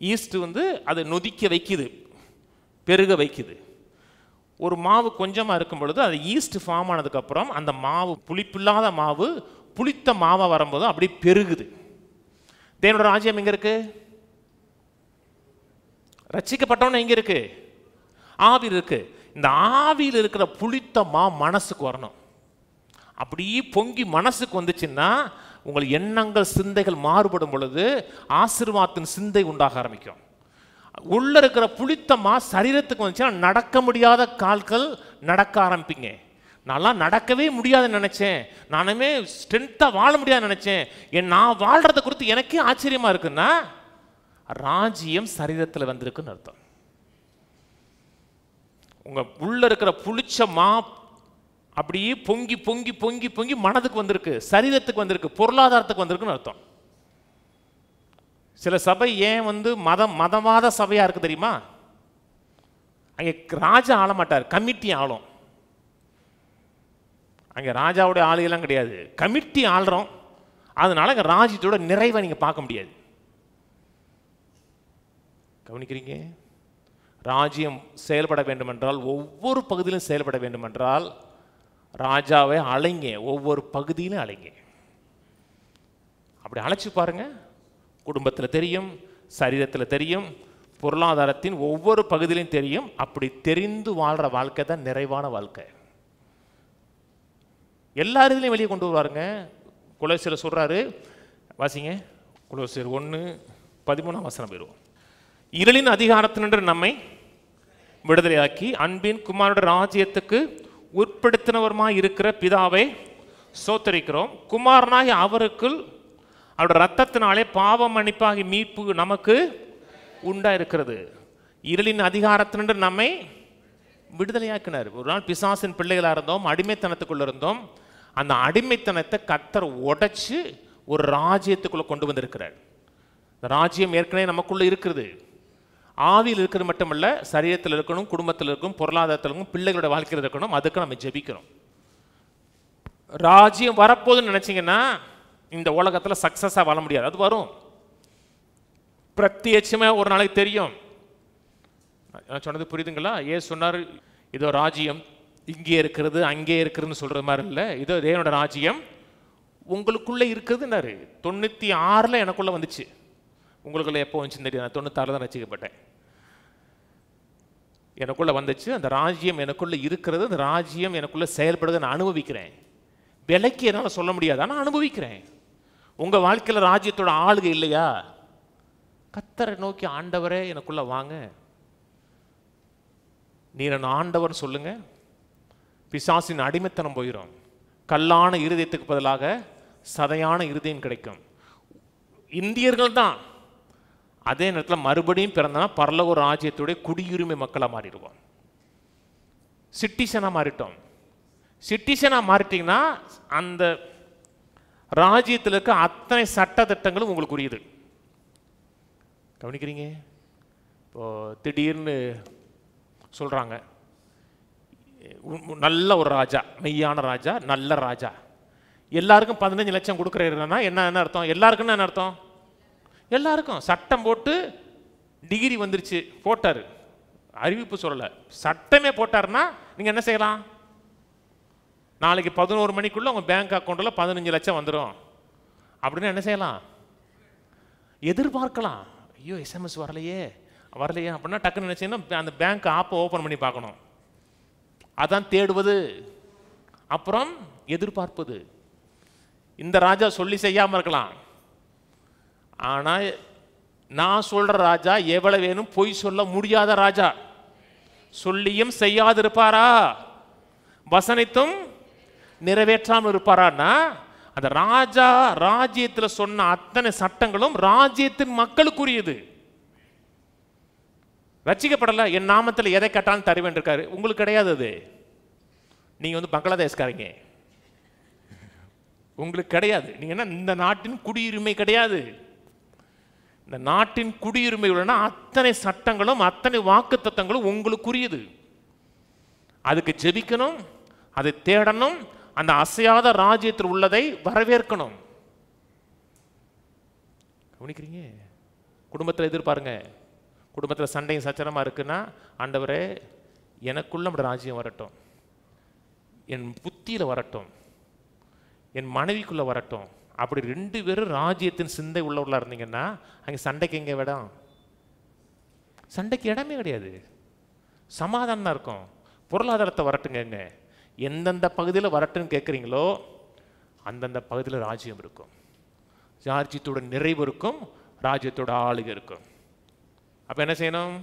ஈஸ்ட்டு வந்து அதை நொதிக்க வைக்குது, பெருக வைக்குது. ஒரு மாவு கொஞ்சமாக இருக்கும் பொழுது அது ஈஸ்ட் ஃபார்ம் ஆனதுக்கப்புறம் அந்த மாவு, புளிப்பில்லாத மாவு புளித்த மாவாக வரும்போது அப்படி பெருகுது. தேவனோட ராஜ்யம் எங்கே இருக்கு? ரட்சிக்கப்பட்டவன எங்கே இருக்கு? ஆவியில் இருக்கு. இந்த ஆவியில் இருக்கிற புளித்த மனசுக்கு வரணும். அப்படியே பொங்கி மனசுக்கு வந்துச்சுன்னா உங்கள் எண்ணங்கள், சிந்தைகள் மாறுபடும் பொழுது ஆசீர்வாதத்தின் சிந்தை உண்டாக ஆரம்பிக்கும். உள்ள இருக்கிற புளித்தமா சரீரத்துக்கு வந்துச்சுன்னா நடக்க முடியாத கால்கள் நடக்க ஆரம்பிப்பீங்க. நான்லாம் நடக்கவே முடியாதுன்னு நினைச்சேன், நானுமே ஸ்ட்ரென்த்தாக வாழ முடியாதுன்னு நினைச்சேன். நான் வாழ்றதை குறித்து எனக்கே ஆச்சரியமா இருக்குன்னா ராஜ்யம் சரீரத்தில் வந்திருக்குன்னு அர்த்தம். உங்க உள்ள இருக்கிற புளிச்ச மா அப்படியே பொங்கி பொங்கி பொங்கி பொங்கி மனதுக்கு வந்திருக்கு, சரீரத்துக்கு வந்திருக்கு, பொருளாதாரத்துக்கு வந்திருக்குன்னு அர்த்தம். சில சபை ஏன் வந்து மதவாத சபையா இருக்கு தெரியுமா? அங்கே ராஜா ஆள மாட்டார், கமிட்டி ஆளும். அங்கே ராஜாவுடைய ஆளுகெல்லாம் கிடையாது, கமிட்டி ஆளுறோம். அதனால அங்கே ராஜ்யத்தோட நிறைவை நீங்க பார்க்க முடியாது. கவனிக்கிறீங்க? ராஜ்யம் செயல்பட வேண்டும் என்றால், ஒவ்வொரு பகுதியிலும் செயல்பட வேண்டும் என்றால் ராஜாவை அழைங்க, ஒவ்வொரு பகுதியிலும் அழைங்க. அப்படி அழைச்சி பாருங்க, குடும்பத்தில் தெரியும், சரீரத்தில் தெரியும், பொருளாதாரத்தின் ஒவ்வொரு பகுதியிலும் தெரியும். அப்படி தெரிந்து வாழ்கிற வாழ்க்கை தான் நிறைவான வாழ்க்கை. எல்லா இதுலையும் வெளியே கொண்டு வருவாருங்க. கொலோசியர் சொல்றாரு, வாசிங்க, கொலோசியர் 1:13 போயிடுவோம். இருளின் அதிகாரத்தினின்று நம்மை விடுதலையாக்கி அன்பின் குமாரோட ராஜ்யத்துக்கு உட்படுத்தினவருமாய் இருக்கிற பிதாவை சோத்தரிக்கிறோம். குமாரனாகி அவருக்குள் அவருடைய ரத்தத்தினாலே பாவ மன்னிப்பாகி மீட்பு நமக்கு உண்டா இருக்கிறது. இருளின் அதிகாரத்தினின்று நம்மை விடுதலையாக்கினார். ஒரு நாள் பிசாசின் பிள்ளைகளாக இருந்தோம், அடிமைத்தனத்துக்குள்ள இருந்தோம். அந்த அடிமைத்தனத்தை கர்த்தர் உடைச்சு ஒரு ராஜ்யத்துக்குள்ள கொண்டு வந்திருக்கிறார். இந்த ராஜ்யம் ஏற்கனவே நமக்குள்ள இருக்கிறது. ஆவியில் இருக்கிறது மட்டுமல்ல, சரீரத்தில் இருக்கணும், குடும்பத்தில் இருக்கணும், பொருளாதாரத்தில் இருக்கணும், பிள்ளைகளோட வாழ்க்கையில் இருக்கணும். அதுக்கு நம்ம ஜெபிக்கிறோம். ராஜ்யம் வரப்போதுன்னு நினைச்சீங்கன்னா இந்த உலகத்தில் சக்சஸாக வாழ முடியாது. அது வரும், பிரத்யட்சமே ஒரு நாளைக்கு தெரியும். நான் சொன்னது புரியுதுங்களா? ஏன் சொன்னார் இதோ ராஜ்யம் இங்கே இருக்கிறது அங்கே இருக்கிறதுன்னு சொல்ற மாதிரி இல்லை. இதோ தேவனோட ராஜ்யம் உங்களுக்குள்ளே இருக்குதுன்னாரு. 96 எனக்குள்ள வந்துச்சு. உங்களுக்குள்ள எப்போ வந்துச்சுன்னு தெரியும். நான் 96 தான் ரசிக்கப்பட்டேன். எனக்குள்ளே வந்துச்சு. அந்த ராஜ்யம் எனக்குள்ளே இருக்கிறது, அந்த ராஜ்யம் எனக்குள்ளே செயல்படுது, நான் அனுபவிக்கிறேன். விலைக்கு என்னால் சொல்ல முடியாது, ஆனால் அனுபவிக்கிறேன். உங்கள் வாழ்க்கையில் ராஜ்யத்தோட ஆளுகை இல்லையா? கர்த்தரை நோக்கி, ஆண்டவரே எனக்குள்ளே வாங்க, நீர் என் ஆண்டவர் சொல்லுங்க. பிசாசின் அடிமைத்தனம் போயிடும். கல்லான இருதயத்துக்கு பதிலாக சதையான இருதயம் கிடைக்கும். இந்தியர்கள் தான் அதே நேரத்தில் மறுபடியும் பிறந்தனா பரலோக ராஜ்யத்துடைய குடியுரிமை மக்களாக மாறிடுவோம். சிட்டிசனாக மாறிட்டோம். சிட்டிசனாக மாறிட்டீங்கன்னா அந்த ராஜ்யத்தில் இருக்க அத்தனை சட்ட திட்டங்களும் உங்களுக்கு உரியது. கவனிக்கிறீங்க? இப்போது திடீர்னு சொல்கிறாங்க, நல்ல ஒரு ராஜா, மெய்யான ராஜா, நல்ல ராஜா, எல்லாருக்கும் 15 லட்சம் கொடுக்குறேன்னா என்ன அர்த்தம்? எல்லாருக்குன்னு என்ன அர்த்தம்? எல்லாருக்கும் சட்டம் போட்டு டிகிரி வந்துருச்சு, போட்டார், அறிவிப்பு சொல்லலை, சட்டமே போட்டார்னா நீங்கள் என்ன செய்யலாம்? நாளைக்கு 11 மணிக்குள்ளே உங்கள் பேங்க் அக்கௌண்ட்டில் 15 லட்சம் வந்துடும் அப்படின்னு என்ன செய்யலாம்? எதிர்பார்க்கலாம். ஐயோ எஸ்எம்எஸ் வரலையே அப்படின்னா டக்குன்னு நினச்சிங்கன்னா அந்த பேங்க் ஆப்பை ஓப்பன் பண்ணி பார்க்கணும். அதான் தேடுவது, அப்புறம் எதிர்பார்ப்பது. இந்த ராஜா சொல்லி செய்யாமல் இருக்கலாம், ஆனால் நான் சொல்கிற ராஜா எவ்வளவு வேணும் பொய் சொல்ல முடியாத ராஜா. சொல்லியும் செய்யாதிருப்பாரா, வசனித்தும் நிறைவேற்றாமல் இருப்பாரான்னா அந்த ராஜா ராஜ்யத்தில் சொன்ன அத்தனை சட்டங்களும் ராஜ்யத்தின் மக்களுக்குரியது. ரட்சிக்கப்படலை, என் நாமத்தில் எதை கட்டாலும் தருவேன் இருக்காரு, உங்களுக்கு கிடையாது. அது நீங்கள் வந்து பங்களாதேஷ்காரங்க, உங்களுக்கு கிடையாது. நீங்கள் என்ன, இந்த நாட்டின் குடியுரிமை கிடையாது. இந்த நாட்டின் குடியுரிமை உள்ளனா அத்தனை சட்டங்களும் அத்தனை வாக்கு தத்தங்களும் உங்களுக்குரியது. அதுக்கு ஜெபிக்கணும், அதை தேடணும், அந்த அசையாத ராஜ்யத்தில் உள்ளதை வரவேற்கணும். கவனிக்கிறீங்க? குடும்பத்தில் எதிர்பாருங்க, குடும்பத்தில் சண்டையும் சச்சரமாக இருக்குன்னா, ஆண்டவரே எனக்குள்ள நம்முடைய ராஜ்யம் வரட்டும், என் புத்தியில் வரட்டும், என் மனைவிக்குள்ளே வரட்டும். அப்படி 2 பேரும் ராஜ்யத்தின் சிந்தை உள்ளவர்களாக இருந்தீங்கன்னா அங்கே சண்டைக்கு எங்கே இடம்? சண்டைக்கு இடமே கிடையாது, சமாதானம் இருக்கும். பொருளாதாரத்தை வரட்டுங்க, எந்தெந்த பகுதியில் வரட்டுன்னு கேட்குறீங்களோ அந்தந்த பகுதியில் ராஜ்யம் இருக்கும், ராஜ்யத்தோட நிறைவு இருக்கும், ராஜ்யத்தோட ஆளுகை இருக்கும். அப்போ என்ன செய்யணும்?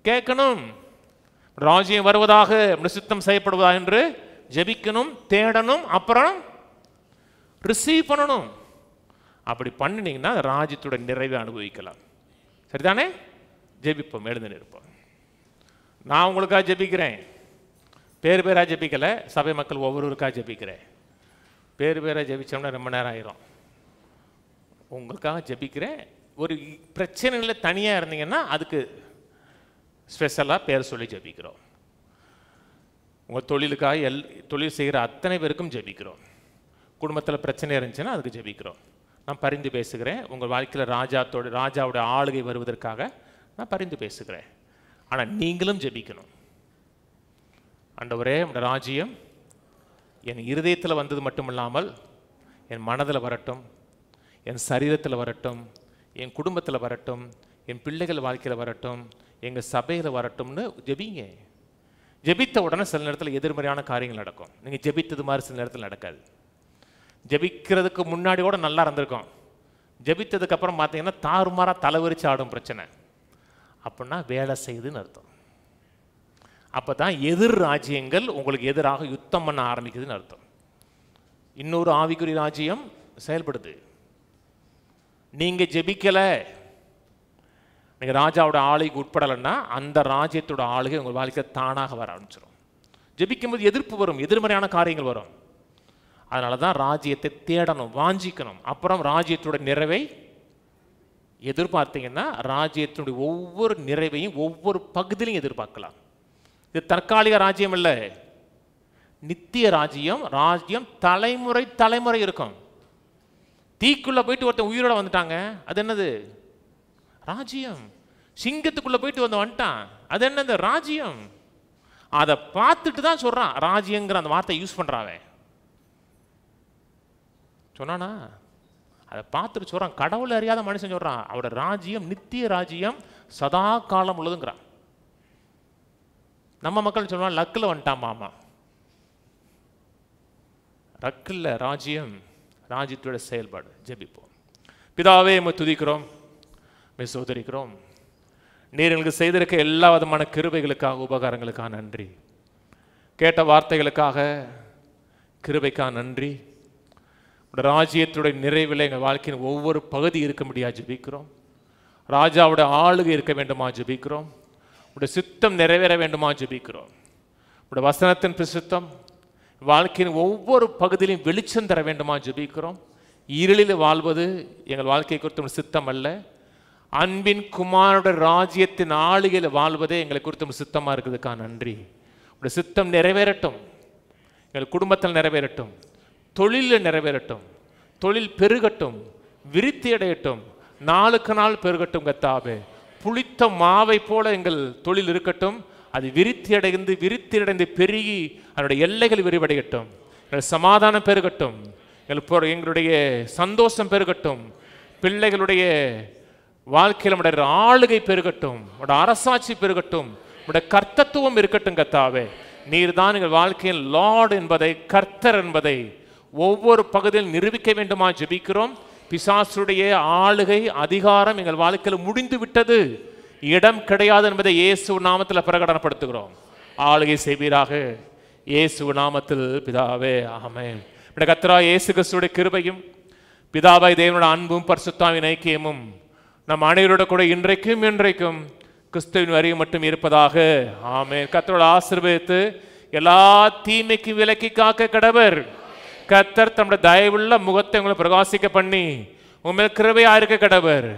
கேட்கணும், ராஜ்யம் வருவதாக, சித்தம் செய்யப்படுவதாக என்று ஜெபிக்கணும், தேடணும், அப்புறம் ரிசீவ் பண்ணணும். அப்படி பண்ணினீங்கன்னா ராஜ்யத்தோட நிறைவை அனுபவிக்கலாம். சரிதானே? ஜெபிப்போம், எழுந்து நிற்போம். நான் உங்களுக்காக ஜெபிக்கிறேன், பேராக ஜெபிக்கலை, சபை மக்கள் ஒவ்வொருவருக்காக ஜெபிக்கிறேன். பேராக ஜெபிச்சோம்னா ரொம்ப நேரம் ஆயிரும். உங்களுக்காக ஜெபிக்கிறேன். ஒரு பிரச்சனையில் தனியாக இருந்தீங்கன்னா அதுக்கு ஸ்பெஷலாக பேர் சொல்லி ஜெபிக்கிறோம். உங்கள் தொழிலுக்காக தொழில் செய்கிற அத்தனை பேருக்கும் ஜெபிக்கிறோம். குடும்பத்தில் பிரச்சனை இருந்துச்சுன்னா அதுக்கு ஜெபிக்கிறோம். நான் பரிந்து பேசுகிறேன். உங்கள் வாழ்க்கையில் ராஜாவுடைய ஆளுகை வருவதற்காக நான் பரிந்து பேசுகிறேன். ஆனால் நீங்களும் ஜெபிக்கணும். ஆண்டவரே, உங்கள் ராஜ்யம் என் இருதயத்தில் வந்தது மட்டுமில்லாமல் என் மனதில் வரட்டும், என் சரீரத்தில் வரட்டும், என் குடும்பத்தில் வரட்டும், என் பிள்ளைகள் வாழ்க்கையில் வரட்டும், எங்கள் சபையில் வரட்டும்னு ஜெபிங்க. ஜெபித்த உடனே சில நேரத்தில் எதிர்மறையான காரியங்கள் நடக்கும். நீங்கள் ஜெபித்தது மாதிரி சில நேரத்தில் நடக்காது. ஜெபிக்கிறதுக்கு முன்னாடி கூட நல்லா இருந்திருக்கும், ஜெபித்ததுக்கு அப்புறம் பார்த்தீங்கன்னா தாறுமாறாக தலைவரிச்சு ஆடும் பிரச்சனை. அப்படின்னா வேலை செய்யுதுன்னு அர்த்தம். அப்போ தான் எதிர் ராஜ்யங்கள் உங்களுக்கு எதிராக யுத்தம் பண்ண ஆரம்பிக்குதுன்னு அர்த்தம். இன்னொரு ஆவிக்குறி ராஜ்யம் செயல்படுது. நீங்கள் ஜெபிக்கலை, நீங்கள் ராஜாவோட ஆளுகைக்கு உட்படலைன்னா அந்த ராஜ்யத்தோட ஆளுகை உங்கள் வாழ்க்கை தானாக வர ஆரம்பிச்சிடும். ஜெபிக்கும்போது எதிர்ப்பு வரும், எதிர்மறையான காரியங்கள் வரும். அதனால தான் ராஜ்யத்தை தேடணும், வாஞ்சிக்கணும். அப்புறம் ராஜ்யத்தோட நிறைவை எதிர்பார்த்தீங்கன்னா ராஜ்யத்தினுடைய ஒவ்வொரு நிறைவையும் ஒவ்வொரு பகுதியிலையும் எதிர்பார்க்கலாம். இது தற்காலிக ராஜ்யம் இல்லை, நித்திய ராஜ்யம். ராஜ்யம் தலைமுறை தலைமுறை இருக்கும். தீக்குள்ள போயிட்டு ஒருத்தன் உயிரோட வந்துட்டாங்க, அது என்னது? ராஜ்யம். சிங்கத்துக்குள்ள போயிட்டு வந்துட்டான், அது என்னது? ராஜ்யம். அதை பார்த்துட்டு தான் சொல்றான் ராஜ்யங்கிற அந்த வார்த்தை யூஸ் பண்றாவே. சொன்னானா? அதை பார்த்துட்டு சொல்கிறான், கடவுளை அறியாத மனுஷன் சொல்கிறான் அவரோட ராஜ்யம் நித்திய ராஜ்யம் சதா காலம் உள்ளதுங்கிறான். நம்ம மக்கள் சொல்லுவாங்க லக்கில் வந்துட்டான் மாமா. ரக்கில் ராஜ்யம், ராஜ்யத்தோட செயல்பாடு. ஜெபிப்போம். பிதாவே உம்மை துதிக்கிறோம், உம்மை சோதரிக்கிறோம். நீர் எங்களுக்கு செய்திருக்க எல்லா விதமான கிருபைகளுக்காக உபகாரங்களுக்காக நன்றி. கேட்ட வார்த்தைகளுக்காக கிருபைக்காக நன்றி. உடைய ராஜ்யத்துடைய நிறைவில் எங்கள் வாழ்க்கையின் ஒவ்வொரு பகுதி இருக்க முடியாது ஜெபிக்கிறோம். ராஜாவுடைய ஆளுகை இருக்க வேண்டுமா ஜெபிக்கிறோம். உடைய சித்தம் நிறைவேற வேண்டுமா ஜெபிக்கிறோம். உடைய வசனத்தின் பிரசித்தம் வாழ்க்கையின் ஒவ்வொரு பகுதியிலும் வெளிச்சம் தர வேண்டுமா ஜெபிக்கிறோம். இருளில் வாழ்வது எங்கள் வாழ்க்கை குறித்த சித்தம் அல்ல. அன்பின் குமாரோட ராஜ்யத்தின் ஆளுகையில் வாழ்வதே எங்களை குறித்த சித்தமாக இருக்கிறதுக்காக நன்றி. உடைய சித்தம் நிறைவேறட்டும், எங்கள் குடும்பத்தில் நிறைவேறட்டும், தொழிலில் நிறைவேறட்டும், தொழில் பெருகட்டும், விருத்தி அடையட்டும், நாளுக்கு நாள் பெருகட்டும். கர்த்தாவே, புளித்த மாவை போல எங்கள் தொழில் இருக்கட்டும். அது விருத்தி அடைந்து பெருகி அதனுடைய எல்லைகள் விரிவடையட்டும். எங்கள் சமாதானம் பெருகட்டும், எங்களுடைய சந்தோஷம் பெருகட்டும், பிள்ளைகளுடைய வாழ்க்கையில் நம்முடைய ஆளுகை பெருகட்டும், நம்முடைய அரசாட்சி பெருகட்டும், நம்முடைய கர்த்தத்துவம் இருக்கட்டும். கர்த்தாவே, நீர் தான் எங்கள் வாழ்க்கையில் லார்ட் என்பதை, கர்த்தர் என்பதை ஒவ்வொரு பகுதியில் நிரூபிக்க வேண்டுமா ஜெபிக்கிறோம். பிசாசுடைய ஆளுகை அதிகாரம் எங்கள் வாழ்க்கையில் முடிந்து விட்டது, இடம் கிடையாது என்பதை இயேசு நாமத்தில் பிரகடனப்படுத்துகிறோம். ஆளுகை செய்வீராக இயேசு நாமத்தில் பிதாவே, ஆமென். கர்த்தராகிய இயேசு கிறிஸ்துவின் கிருபையும் பிதாவாகிய தேவனுடைய அன்பும் பரிசுத்தாவின் ஐக்கியமும் நம் அனைவரோட கூட இன்றைக்கும் என்றைக்கும் கிறிஸ்துவின் வரியும் மட்டும் இருப்பதாக, ஆமென். கர்த்தரோட ஆசீர்வதித்து எல்லா தீமைக்கு விலக்கி காக்க கடவர். கர்த்தர் தம்முடைய தயவுள்ள முகத்தை உங்களை பிரகாசிக்க பண்ணி உங்கள் கிருபையா இருக்க கடவர்.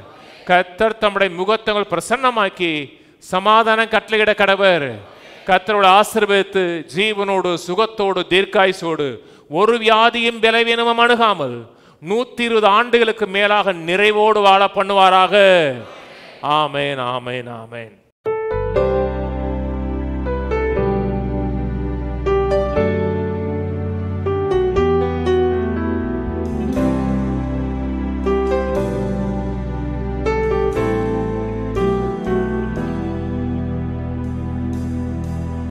கர்த்தர் தம்முடைய முகத்தை உங்களை பிரசன்னமாக்கி சமாதானம் கட்டளையிட கடவர். கர்த்தரோட ஆசீர்வதித்து ஜீவனோடு சுகத்தோடு தீர்க்காயுசோடு ஒரு வியாதியும் பலவீனமும் அணுகாமல் 120 ஆண்டுகளுக்கு மேலாக நிறைவோடு வாழ பண்ணுவாராக. ஆமென், ஆமென், ஆமென்.